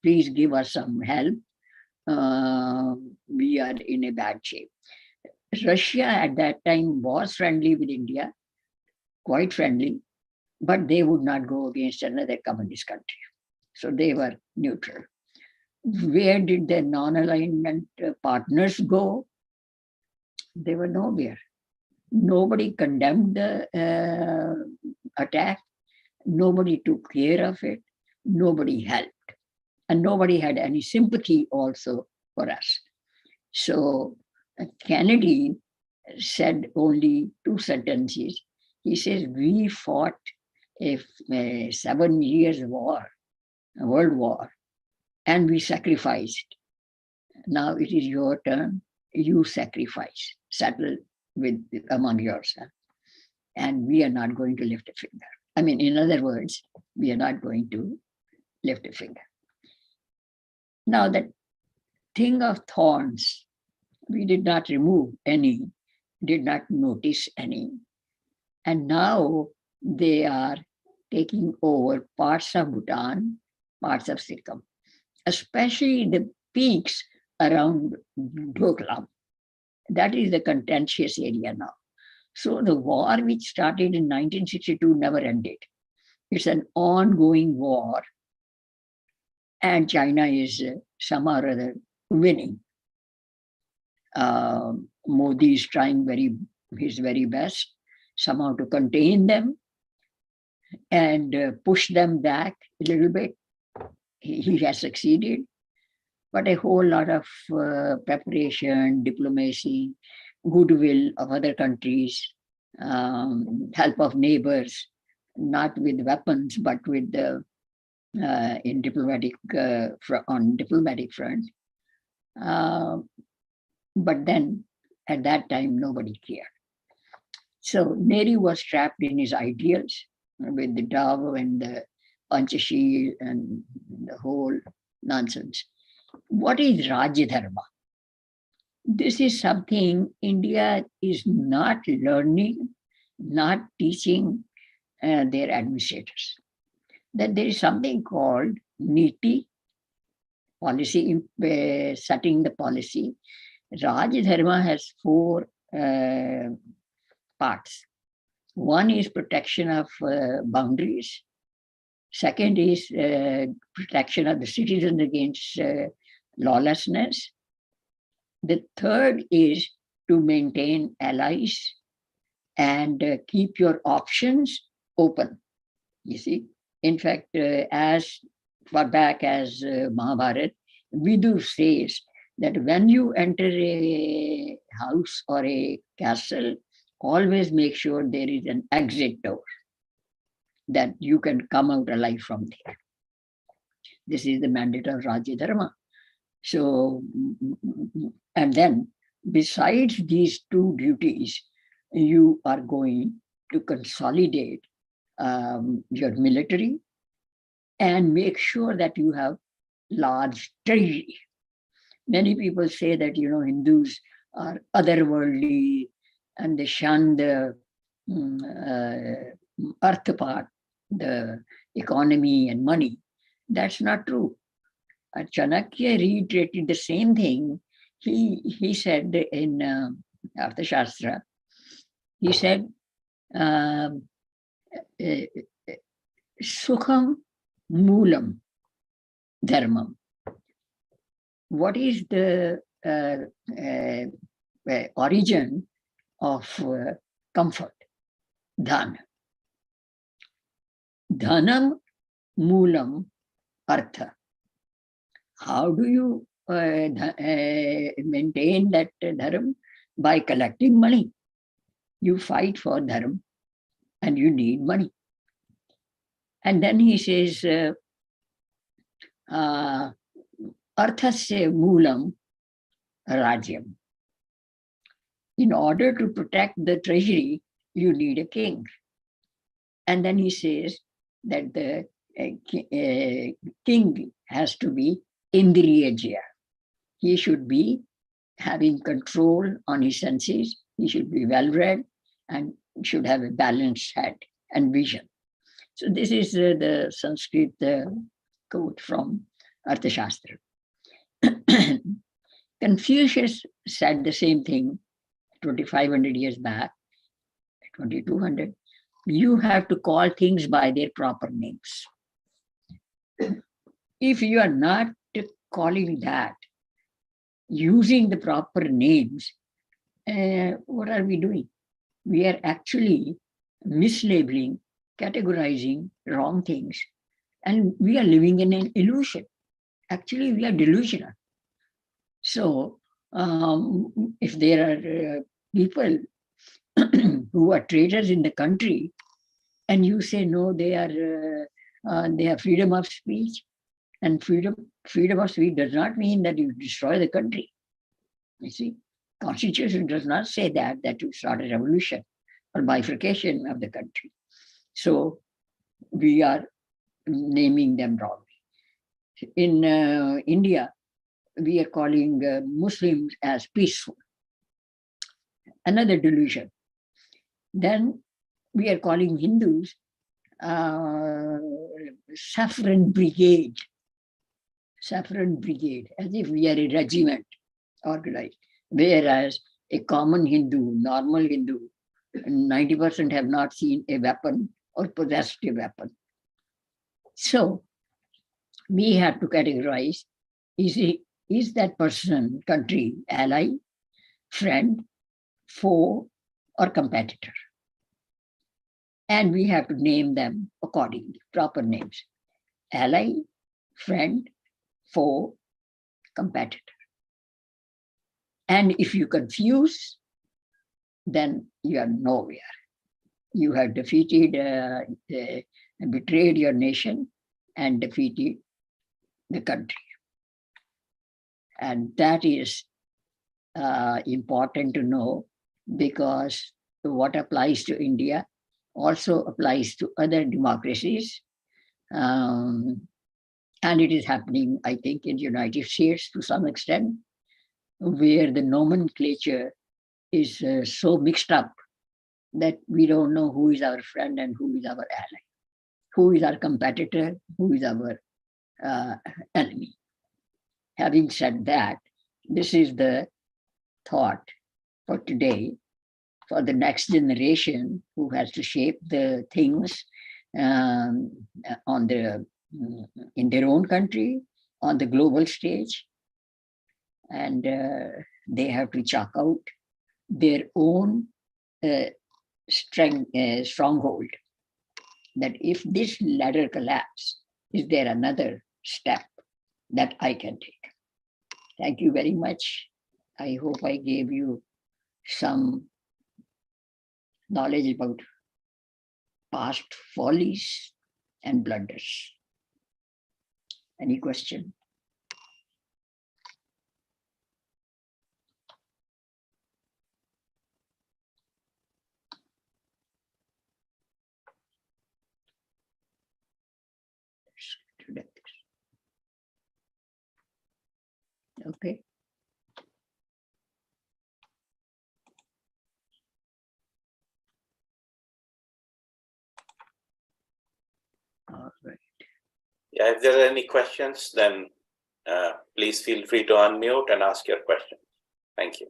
please give us some help. We are in a bad shape. Russia at that time was friendly with India, quite friendly, but they would not go against another communist country. So they were neutral. Where did the non-alignment partners go? They were nowhere. Nobody condemned the attack. Nobody took care of it. Nobody helped. And nobody had any sympathy also for us. So Kennedy said only 2 sentences. He says, we fought a 7 years war, a world war, and we sacrificed. Now it is your turn. You sacrifice, settle with among yourself. And we are not going to lift a finger. I mean, in other words, we are not going to lift a finger. Now that thing of thorns, we did not remove any, did not notice any. And now they are taking over parts of Bhutan, parts of Sikkim, especially the peaks around Doklam. That is the contentious area now. So the war which started in 1962 never ended. It's an ongoing war, and China is somehow or other winning. Modi is trying his very best somehow to contain them and push them back a little bit. He has succeeded, but a whole lot of preparation, diplomacy, goodwill of other countries, help of neighbors, not with weapons, but with the in diplomatic on diplomatic front. But then at that time, nobody cared. So Nehru was trapped in his ideals with the dove and the Panchashil and the whole nonsense. What is Rajya Dharma? This is something India is not learning, not teaching their administrators. That there is something called Niti, policy, setting the policy. Raj Dharma has 4 parts. One is protection of boundaries. Second is protection of the citizens against lawlessness. The third is to maintain allies and keep your options open. You see, in fact, as far back as Mahabharata, Vidur says that when you enter a house or a castle, always make sure there is an exit door that you can come out alive from there. This is the mandate of Rajya Dharma. So, and then besides these two duties, you are going to consolidate your military and make sure that you have large treasury. Many people say that, Hindus are otherworldly and they shun the earth part, the economy and money. That's not true. Chanakya reiterated the same thing. He said in Arthashastra, he said, Sukham Moolam Dharmam. What is the origin of comfort? Dhan. Dhanam Moolam Artha. How do you maintain that dharma? By collecting money. You fight for dharma and you need money. And then he says, Arthasya Moolam Rajyam. In order to protect the treasury, you need a king. And then he says that the king has to be Indriyaja. He should be having control on his senses. He should be well-read and should have a balanced head and vision. So this is the Sanskrit quote from Arthashastra. Confucius said the same thing 2,500 years back, 2,200. You have to call things by their proper names. If you are not calling that, using the proper names, what are we doing? We are actually mislabeling, categorizing wrong things, and we are living in an illusion. Actually, we are delusional. So, if there are people who are traitors in the country, and you say no, they have freedom of speech, and freedom of speech does not mean that you destroy the country. You see, Constitution does not say that you start a revolution or bifurcation of the country. So we are naming them wrongly. In India, we are calling Muslims as peaceful. Another delusion. Then we are calling Hindus saffron brigade, as if we are a regiment organized. Whereas a common Hindu, normal Hindu, 90% have not seen a weapon or possessed a weapon. So we have to categorize, is that person, country, ally, friend, foe, or competitor? And we have to name them accordingly, proper names. Ally, friend, foe, competitor. And if you confuse, then you are nowhere. You have defeated, betrayed your nation and defeated the country. And that is important to know, because what applies to India also applies to other democracies. And it is happening, I think, in the United States to some extent, where the nomenclature is so mixed up that we don't know who is our friend and who is our ally, who is our competitor, who is our enemy. Having said that, this is the thought for today for the next generation who has to shape the things um, on the in their own country, on the global stage, and they have to chalk out their own stronghold. That if this ladder collapses, is there another step that I can take? Thank you very much. I hope I gave you some knowledge about past follies and blunders. Any question? Okay. All right.
Yeah, if there are any questions, then please feel free to unmute and ask your question. Thank you.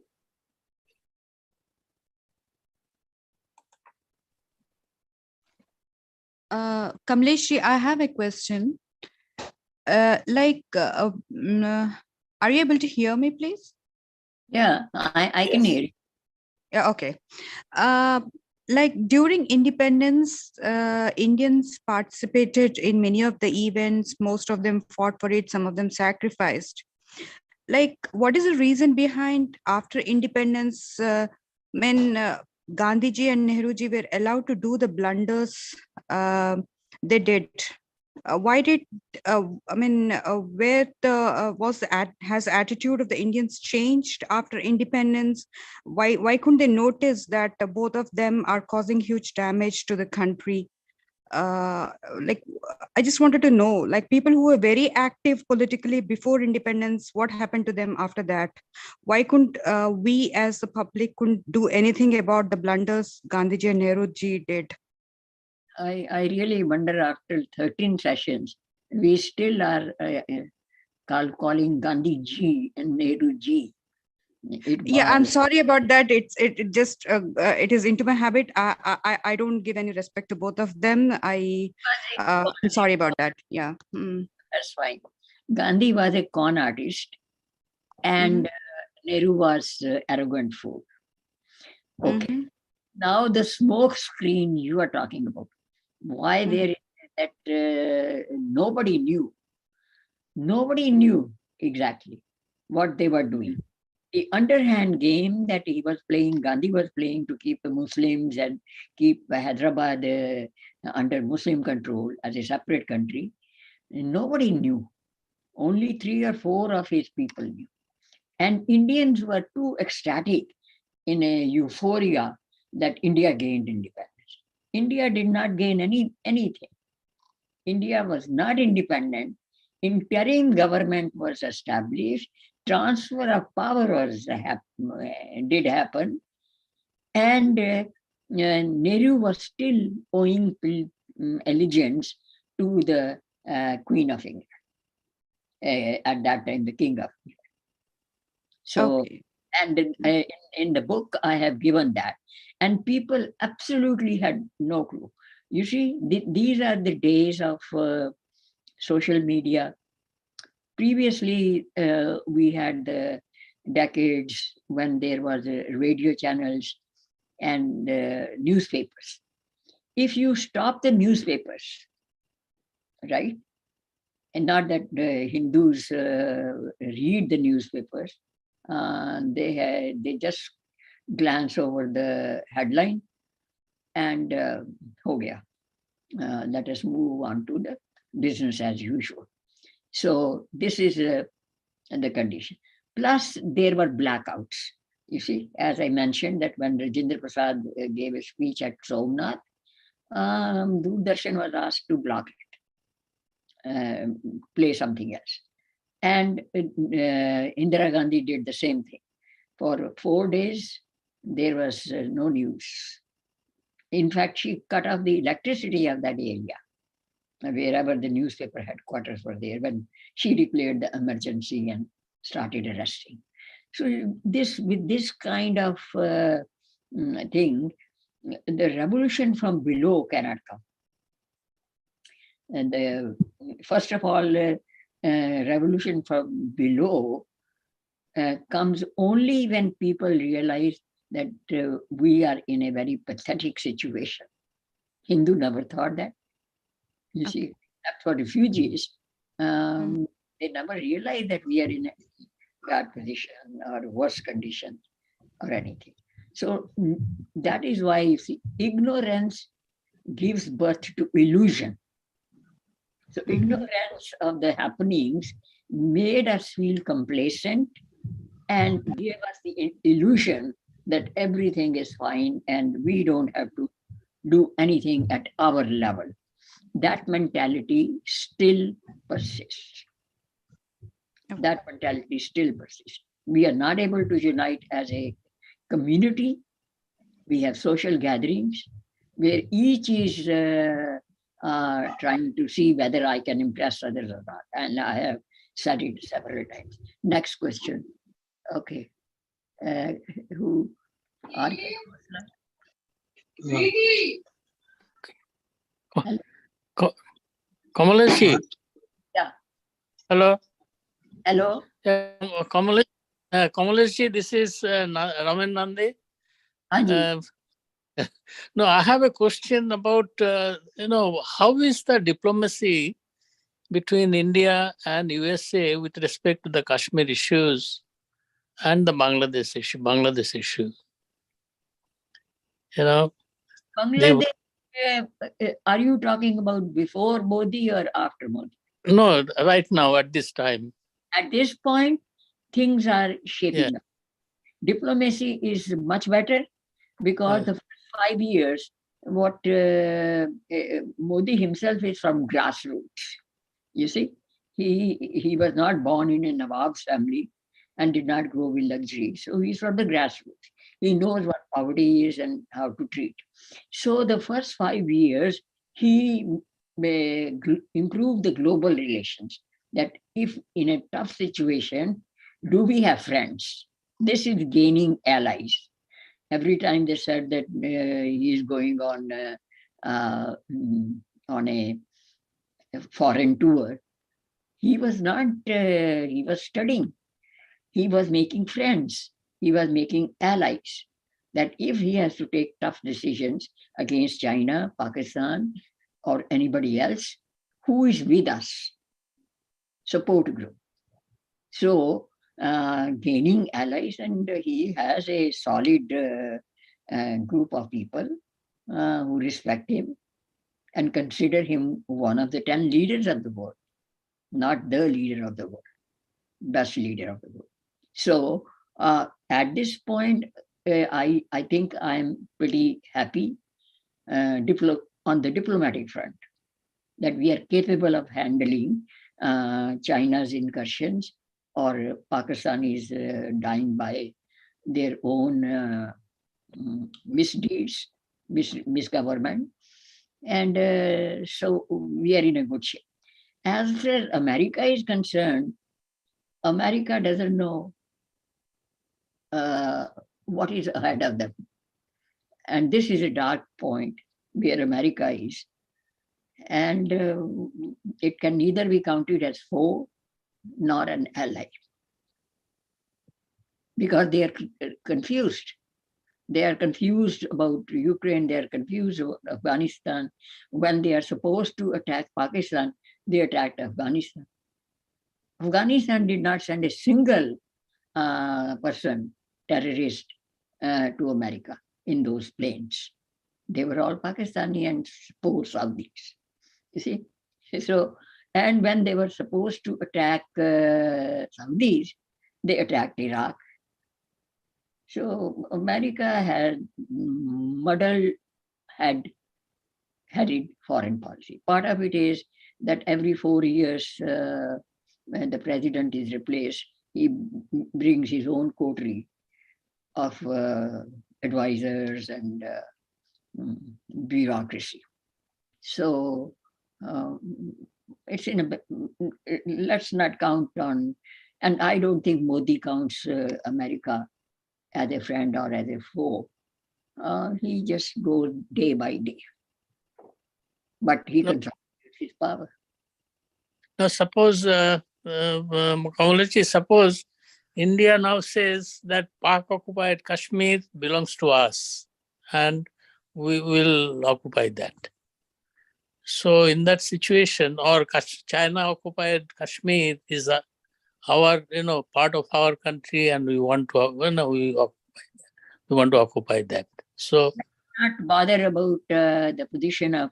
Kamlesh, I have a question. Are you able to hear me, please?
Yeah, I can hear you.
Yeah, okay. Like during independence, Indians participated in many of the events. Most of them fought for it. Some of them sacrificed. Like, what is the reason behind after independence, when Gandhiji and Nehruji were allowed to do the blunders they did? Why did where the has attitude of the Indians changed after independence? Why couldn't they notice that both of them are causing huge damage to the country? Like, I just wanted to know, like, people who were very active politically before independence, what happened to them after that? Why couldn't we as the public couldn't do anything about the blunders Gandhiji and Nehruji did?
I really wonder, after 13 sessions, we still are calling Gandhi Ji and Nehru Ji.
Yeah, I'm sorry about that. It just it is into my habit. I don't give any respect to both of them. I'm sorry about that. Yeah.
That's fine. Gandhi was a con artist, and Nehru was arrogant fool. Okay. Now the smoke screen you are talking about. Why there is that nobody knew. Nobody knew exactly what they were doing. The underhand game that he was playing, Gandhi was playing to keep the Muslims and keep Hyderabad under Muslim control as a separate country, nobody knew. Only 3 or 4 of his people knew. And Indians were too ecstatic in a euphoria that India gained independence. India did not gain anything. India was not independent. Interim government was established. Transfer of power did happen. And Nehru was still owing allegiance to the Queen of England. At that time, the King of England. So, okay. And in the book, I have given that. And people absolutely had no clue. You see, these are the days of social media. Previously, we had the decades when there was radio channels and newspapers. If you stop the newspapers, right, and not that the Hindus read the newspapers, they just glance over the headline and ho gaya. Let us move on to the business as usual. So this is the condition. Plus, there were blackouts. You see, as I mentioned, that when Rajendra Prasad gave a speech at Somnath, Doordarshan was asked to block it, play something else. And Indira Gandhi did the same thing. For 4 days, there was no news. In fact, she cut off the electricity of that area, wherever the newspaper headquarters were there, when she declared the emergency and started arresting. So with this kind of thing, the revolution from below cannot come. And first of all, revolution from below comes only when people realize that we are in a very pathetic situation. Hindu never thought that. You see, except for refugees, they never realize that we are in a bad position or worse condition or anything. So that is why you see, ignorance gives birth to illusion. So ignorance of the happenings made us feel complacent and gave us the illusion that everything is fine and we don't have to do anything at our level. That mentality still persists. That mentality still persists. We are not able to unite as a community. We have social gatherings where each is trying to see whether I can impress others or not. And I have said it several times. Next question. Okay. Who are you?
Kamlesh.
Yeah.
Hello.
Hello.
Kamlesh, this is Raman Nandi.
Anji.
No, I have a question about, how is the diplomacy between India and USA with respect to the Kashmir issues and the Bangladesh issue?
Bangladesh, are you talking about before Modi or after Modi?
No, right now at this time.
At this point, things are shaping up. Diplomacy is much better because the first 5 years, what Modi himself is from grassroots. You see, he was not born in a Nawab's family and did not grow with luxury. So he's from the grassroots. He knows what poverty is and how to treat. So the first 5 years, he improved the global relations. That if in a tough situation, do we have friends? This is gaining allies. Every time they said that he is going on a foreign tour, he was not, he was studying. He was making friends. He was making allies. That if he has to take tough decisions against China, Pakistan, or anybody else, who is with us? Support group. So gaining allies, and he has a solid group of people who respect him and consider him one of the 10 leaders of the world, not the leader of the world, best leader of the world. So at this point, I think I'm pretty happy on the diplomatic front that we are capable of handling China's incursions or Pakistan is dying by their own misdeeds, misgovernment. And so we are in a good shape. As far as America is concerned, America doesn't know what is ahead of them. And this is a dark point where America is. And it can neither be counted as foe nor an ally. Because they are confused. They are confused about Ukraine, they are confused about Afghanistan. When they are supposed to attack Pakistan, they attacked Afghanistan. Afghanistan did not send a single person, terrorist, to America in those planes. They were all Pakistani and poor Saudis. You see? So, and when they were supposed to attack Saudis, they attacked Iraq. So America had muddle-headed foreign policy. Part of it is that every 4 years, when the president is replaced, he brings his own coterie of advisors and bureaucracy. So it's in a, let's not count on, and I don't think Modi counts America as a friend or as a foe. He just goes day by day, but he
No.
consolidates his power.
Now, suppose, Kamlesh, suppose India now says that Pak-occupied Kashmir belongs to us, and we will occupy that. So, in that situation, or China-occupied Kashmir is our, part of our country, and we want to, we want to occupy that. So,
Not bother about the position of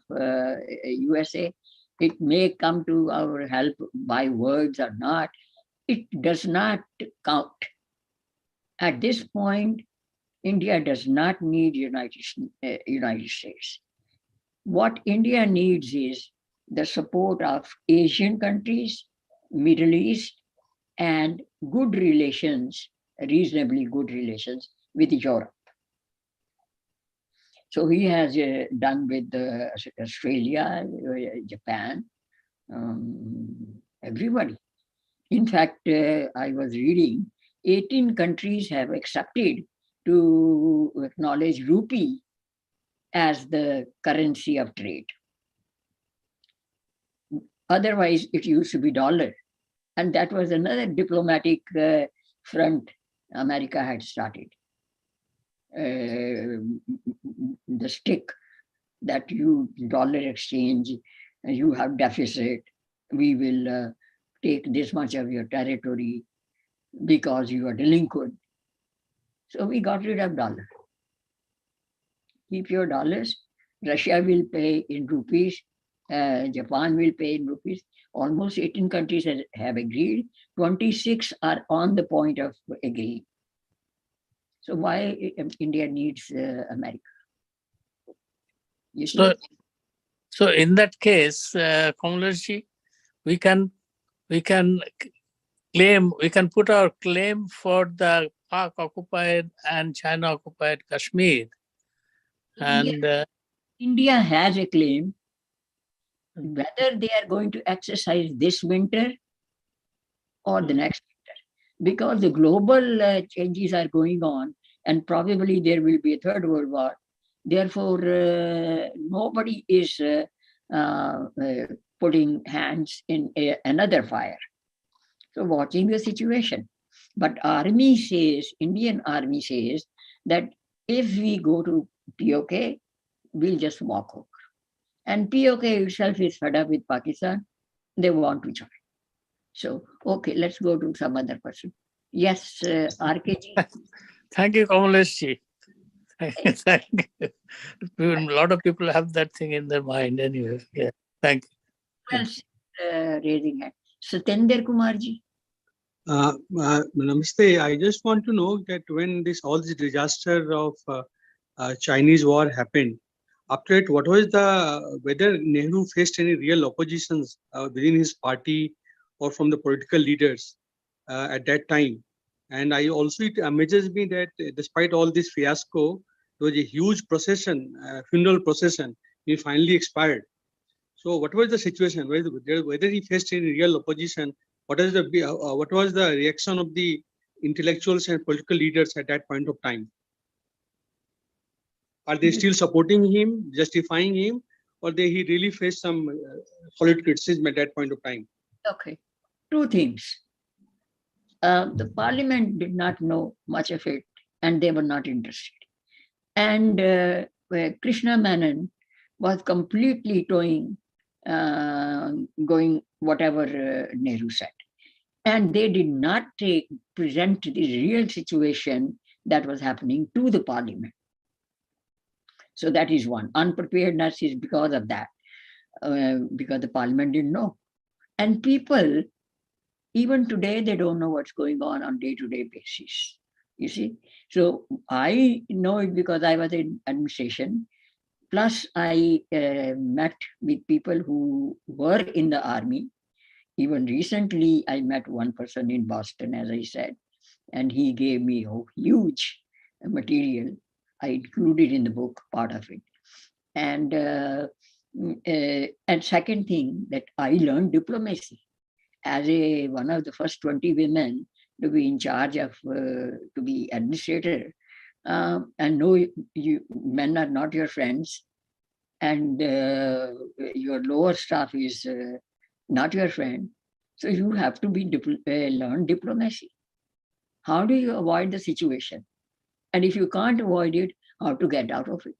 USA. It may come to our help by words or not. It does not count. At this point, India does not need United States. What India needs is the support of Asian countries, Middle East, and good relations, reasonably good relations with Europe. So he has done with Australia, Japan, everybody. In fact, I was reading 18 countries have accepted to acknowledge rupee as the currency of trade. Otherwise, it used to be dollar. And that was another diplomatic front America had started. The stick that you dollar exchange, you have deficit, we will take this much of your territory because you are delinquent. So we got rid of dollar. Keep your dollars. Russia will pay in rupees. Japan will pay in rupees. Almost 18 countries have agreed. 26 are on the point of agreeing. So why India needs America? You see?
So in that case, Kamlesh, we can claim, we can put our claim for the Pak occupied and China occupied Kashmir. And
India has a claim. Whether they are going to exercise this winter or the next winter, because the global changes are going on, and probably there will be a third world war. Therefore, nobody is putting hands in another fire. So watching the situation. But army says, Indian army says that if we go to POK, we'll just walk over. And POK itself is fed up with Pakistan. They want to join. So, okay, let's go to some other person. Yes, RKG.
Thank you, Kamlesh. Thank you. A lot of people have that thing in their mind anyway. Yeah, thank you.
Well, raising hand. Satendra Kumarji.
Namaste. I just want to know that when all this disaster of Chinese war happened, after it, what was whether Nehru faced any real oppositions within his party or from the political leaders at that time? And it amazes me that despite all this fiasco, there was a huge procession, funeral procession. He finally expired. So, what was the situation? Whether he faced any real opposition? What was the reaction of the intellectuals and political leaders at that point of time? Are they still supporting him, justifying him, or he really faced some solid criticism at that point of time?
Okay, two things. The parliament did not know much of it, and they were not interested. And Krishna Menon was completely going whatever Nehru said. And they did not present the real situation that was happening to the parliament. So that is one. Unpreparedness is because of that, because the parliament didn't know. And people, even today, they don't know what's going on day-to-day basis. You see? So I know it because I was in administration. Plus, I met with people who were in the army. Even recently, I met one person in Boston, as I said, and he gave me a huge material. I included in the book part of it. And second thing that I learned diplomacy as one of the first 20 women to be in charge of, to be administrator and no, you men are not your friends, and your lower staff is not your friend. So you have to be learn diplomacy. How do you avoid the situation? And if you can't avoid it, how to get out of it?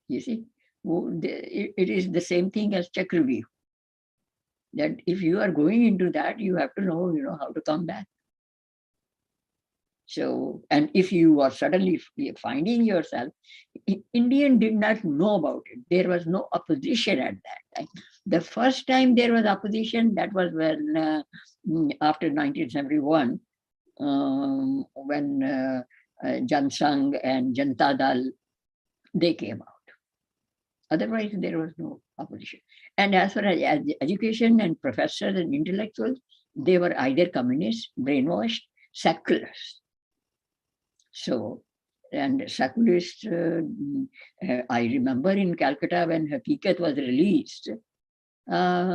You see, it is the same thing as Chakravyuh. That if you are going into that, you have to know, how to come back. So, and if you are suddenly finding yourself, Indian did not know about it. There was no opposition at that time. The first time there was opposition, that was when after 1971, when Jan Sangh and Janata Dal, they came out. Otherwise, there was no opposition. And as far as education and professors and intellectuals, they were either communists, brainwashed, secularists. So, and secularists, I remember in Calcutta when Hakikat was released, the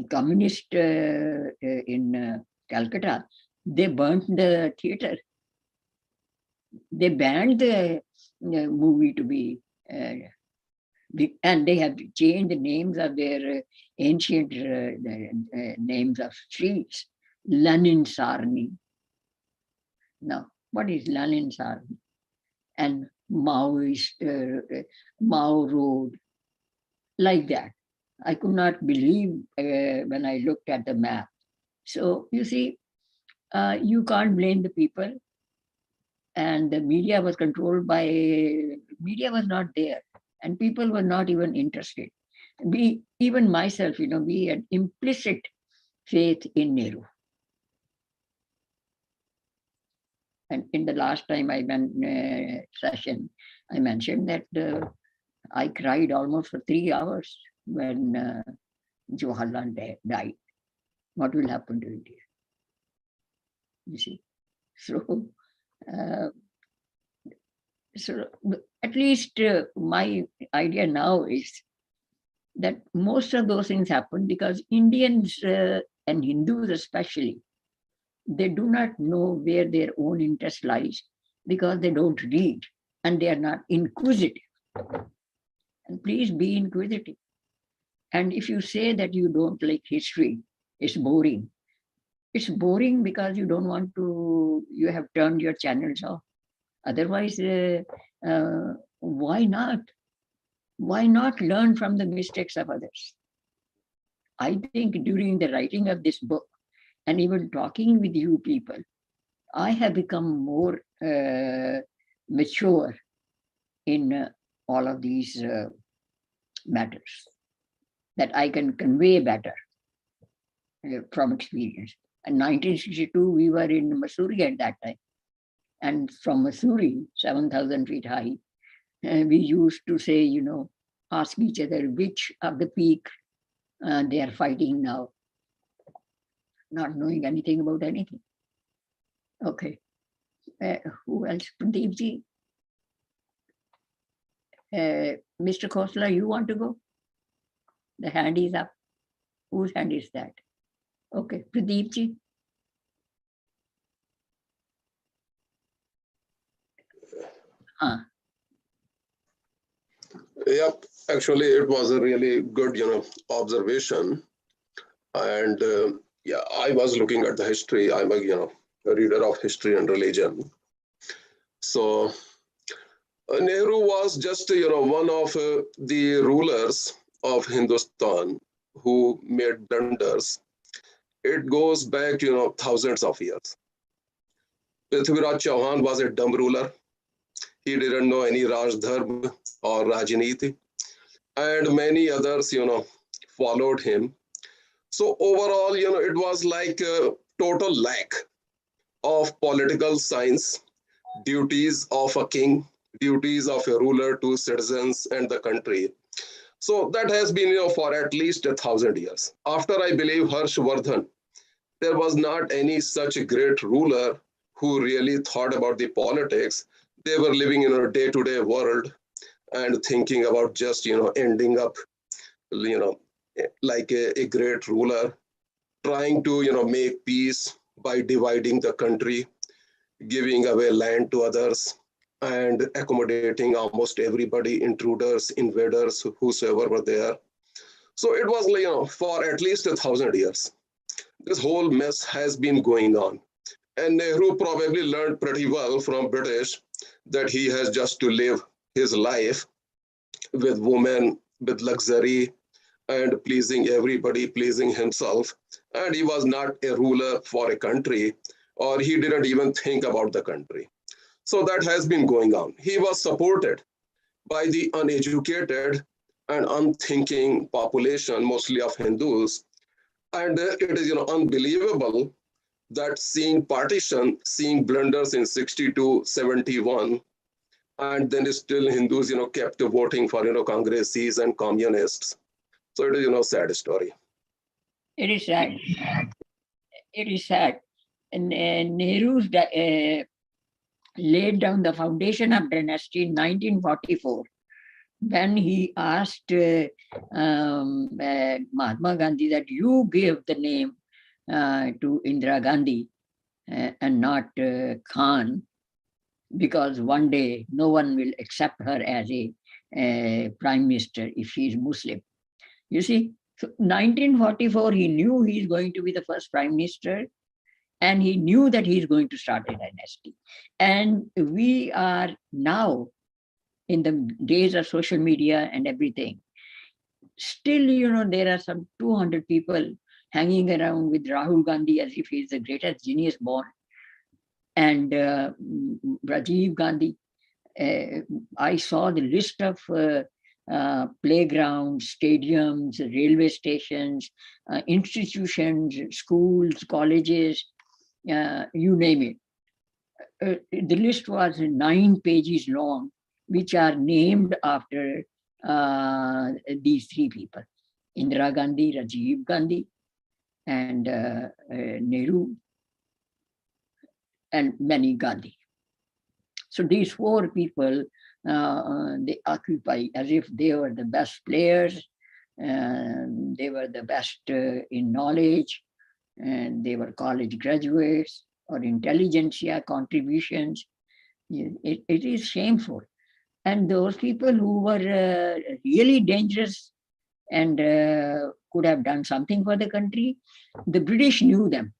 communist in Calcutta, they burnt the theater. They banned the movie to be, and they have changed the names of their ancient names of streets. Lenin Sarni. Now, what is Lenin Sarni? And Maoist, Mao Road, like that. I could not believe when I looked at the map. So you see, you can't blame the people. And the media was controlled by, media was not there. And people were not even interested. Even myself, we had implicit faith in Nehru. And in the last time I went session, I mentioned that I cried almost for 3 hours when Jawaharlal died. What will happen to India? You see, so at least my idea now is that most of those things happen because Indians and Hindus especially, they do not know where their own interest lies because they don't read and they are not inquisitive. And please be inquisitive. And if you say that you don't like history, it's boring. It's boring because you don't want to, you have turned your channels off. Otherwise, why not? Why not learn from the mistakes of others? I think during the writing of this book, and even talking with you people, I have become more mature in all of these matters that I can convey better from experience. In 1962, we were in Missouri at that time. And from Missouri, 7,000 feet high, we used to say, ask each other which of the peak they are fighting now, not knowing anything about anything. Okay. Who else? Pradeep ji? Mr. Khosla, you want to go? The hand is up. Whose hand is that? Okay, Pradeep ji.
Yep, actually, it was a really good, observation. And yeah, I was looking at the history. I'm a reader of history and religion. So Nehru was just, one of the rulers of Hindustan who made blunders. It goes back, thousands of years. Prithviraj Chauhan was a dumb ruler. He didn't know any Raj Dharma or Rajniti. And many others, followed him. So overall, it was like a total lack of political science, duties of a king, duties of a ruler to citizens and the country. So that has been, for at least 1,000 years. After, I believe, Harshvardhan, there was not any such a great ruler who really thought about the politics. They were living in a day-to-day world and thinking about just, ending up, like a great ruler, trying to, make peace by dividing the country, giving away land to others, and accommodating almost everybody, intruders, invaders, whosoever were there. So it was like, for at least 1,000 years. This whole mess has been going on. And Nehru probably learned pretty well from British that he has just to live his life with women, with luxury, and pleasing everybody, pleasing himself. And he was not a ruler for a country, or he didn't even think about the country. So that has been going on. He was supported by the uneducated and unthinking population, mostly of Hindus. And it is unbelievable that seeing partition, seeing blunders in 62, 71, and then still Hindus kept voting for Congresses and communists. So it is sad story.
It is sad. It is sad. And Nehru's laid down the foundation of dynasty in 1944 when he asked Mahatma Gandhi that you give the name to Indira Gandhi and not Khan, because one day no one will accept her as a prime minister if she is Muslim. You see, so 1944, he knew he is going to be the first prime minister, and he knew that he is going to start a dynasty. And we are now in the days of social media and everything. Still, there are some 200 people hanging around with Rahul Gandhi as if he is the greatest genius born. And Rajiv Gandhi, I saw the list of playgrounds, stadiums, railway stations, institutions, schools, colleges, you name it. The list was 9 pages long, which are named after these 3 people: Indira Gandhi, Rajiv Gandhi, and Nehru, and many Gandhi. So these 4 people, they occupy as if they were the best players, and they were the best in knowledge, and they were college graduates or intelligentsia contributions. It is shameful. And those people who were really dangerous and could have done something for the country, the British knew them.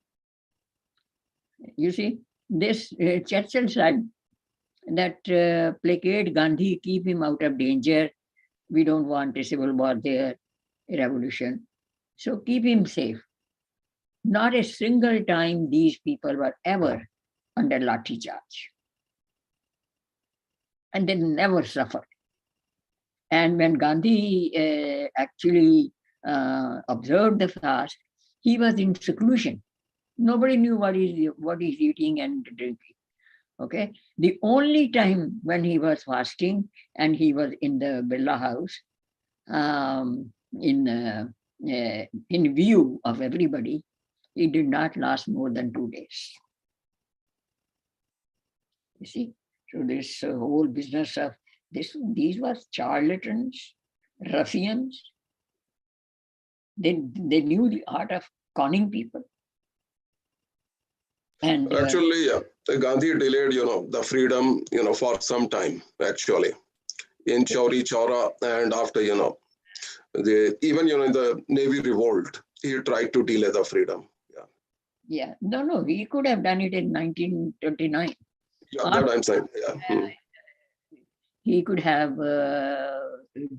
You see, this Churchill said that placate Gandhi, keep him out of danger. We don't want a civil war there, a revolution. So keep him safe. Not a single time these people were ever under lathi charge. And they never suffered. And when Gandhi actually observed the fast, he was in seclusion. Nobody knew what he's eating and drinking. Okay. The only time when he was fasting and he was in the Birla house, in view of everybody, he did not last more than 2 days. You see, so this whole business of these were charlatans, ruffians. They knew the art of conning people. And
actually, Gandhi delayed, the freedom, for some time, actually, in Chauri Chaura, and after, even, in the Navy revolt, he tried to delay the freedom.
Yeah, no, he could have done it in 1929.
Yeah, that I'm saying. Yeah.
He could have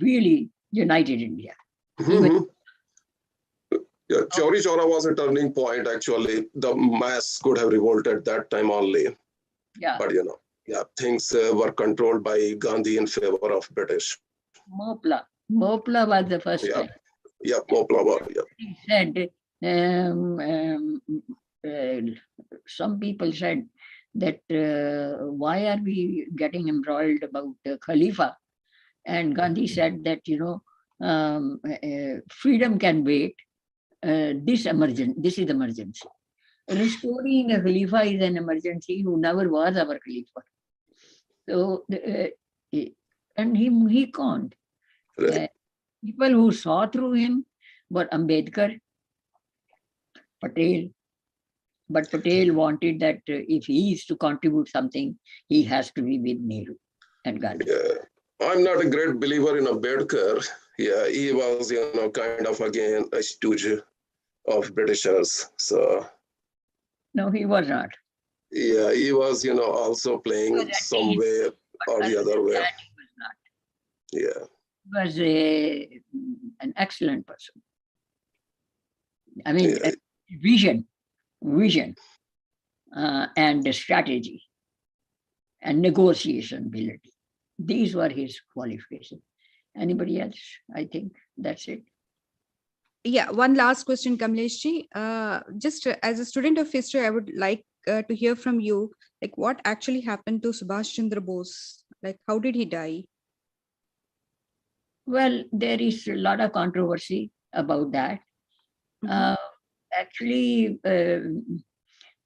really united India.
Mm-hmm. Yeah, Chauri Chaura was a turning point, actually. The mass could have revolted that time only.
Yeah.
But, things were controlled by Gandhi in favor of British.
Mopla was the first time.
Yeah, Mopla was,
He said, some people said that why are we getting embroiled about Khalifa? And Gandhi said that, freedom can wait. This is emergency. Restoring a Khalifa is an emergency who never was our Khalifa. So, and he conned. People who saw through him were Ambedkar, Patel, But Patel wanted that if he is to contribute something, he has to be with Nehru and Gandhi.
Yeah. I'm not a great believer in Ambedkar. Yeah, he was, kind of again a stooge of Britishers. So
No, he was not.
yeah, he was, also
He was
playing
at
some
ease,
way
but
or
other
the
than
other way.
that, he was not.
Yeah.
He was an excellent person. I mean,
Yeah.
vision, and strategy and negotiation ability. These were his qualifications. Anybody else? I think that's it.
Yeah, one last question, Kamleshji. Just as a student of history, I would like to hear from you, like what actually happened to Subhash Chandra Bose? Like, how did he die?
Well, there is a lot of controversy about that.
Mhm.
Actually,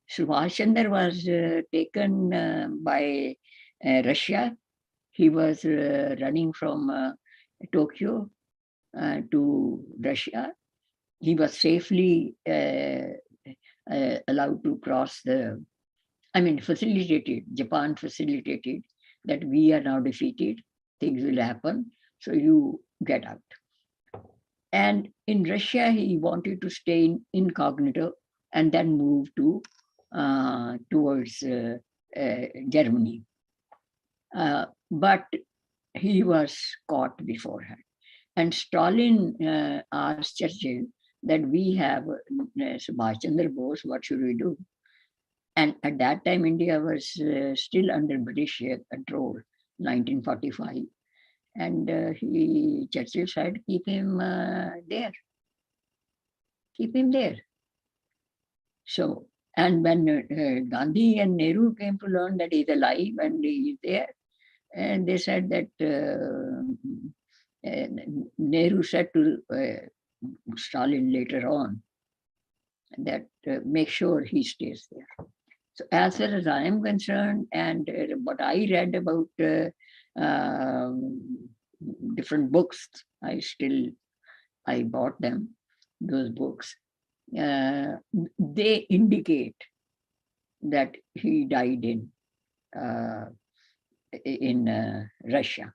Subhash Chandra was taken by Russia. He was running from Tokyo to Russia. He was safely allowed to cross facilitated, Japan facilitated that we are now defeated, things will happen, so you get out. And in Russia, he wanted to stay incognito and then move towards Germany. But he was caught beforehand. And Stalin asked Churchill that we have Subhash Chandra Bose, what should we do? And at that time, India was still under British control, 1945. And Churchill said, keep him there. Keep him there. So, and when Gandhi and Nehru came to learn that he's alive and he's there, and they said that Nehru said to Stalin later on that make sure he stays there. So as far as I am concerned, and what I read about different books, I bought them, those books. They indicate that he died in Russia.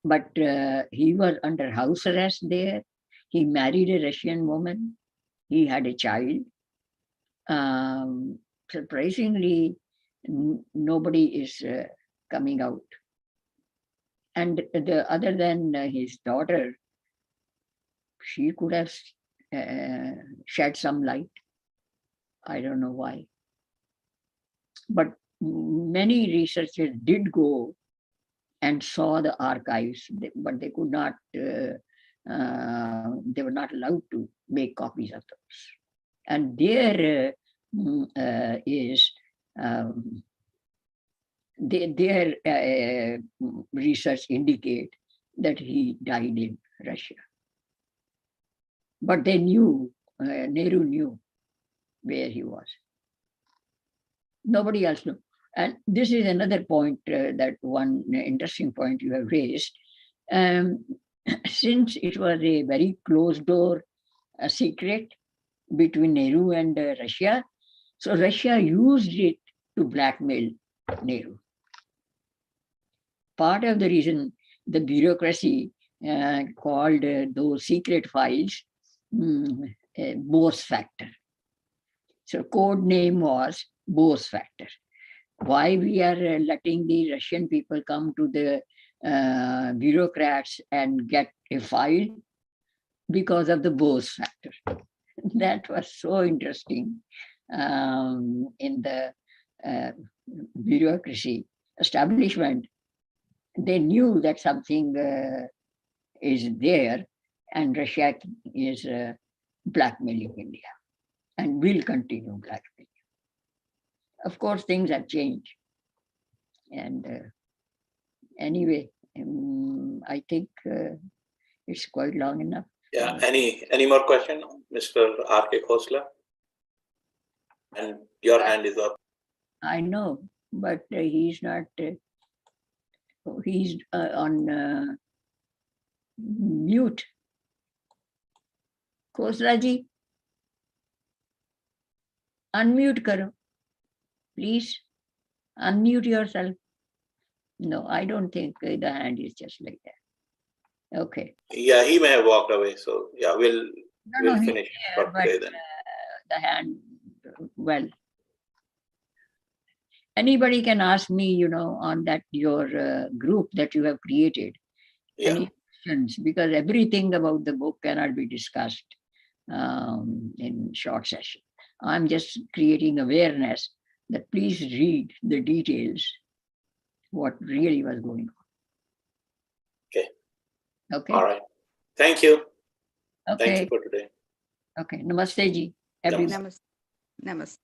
But he was under house arrest there. He married a Russian woman. He had a child. Surprisingly, nobody is coming out. And other than his daughter, she could have shed some light. I don't know why. But many researchers did go and saw the archives, but they could not, they were not allowed to make copies of those. And there is their research indicate that he died in Russia. But they knew, Nehru knew where he was. Nobody else knew. And this is another point, that one interesting point you have raised. Since it was a very closed door secret between Nehru and Russia, so Russia used it to blackmail Nehru. Part of the reason the bureaucracy called those secret files Bose factor. So code name was Bose factor. Why we are letting the Russian people come to the bureaucrats and get a file? Because of the Bose factor. That was so interesting in the bureaucracy establishment. They knew that something is there, and Russia is blackmailing India and will continue blackmailing. Of course, things have changed. And anyway, I think it's quite long enough.
Yeah, any more question, Mr. R.K. Khosla? And your hand is up.
I know, but he's not, he's on mute. Khoslaji? Unmute karo. Please unmute yourself. No, I don't think the hand is just like that. Okay.
Yeah, he may have walked away. So yeah, we'll
No, he's
finish
here,
for
but
today then.
the hand, well, anybody can ask me, on that your group that you have created.
Yeah.
Any questions? Because everything about the book cannot be discussed in short session. I'm just creating awareness that please read the details, what really was going on.
Okay.
Okay.
All right. Thank you. Thank you
Okay.
for today.
Okay. Namaste ji. Everyone.
Namaste. Namaste.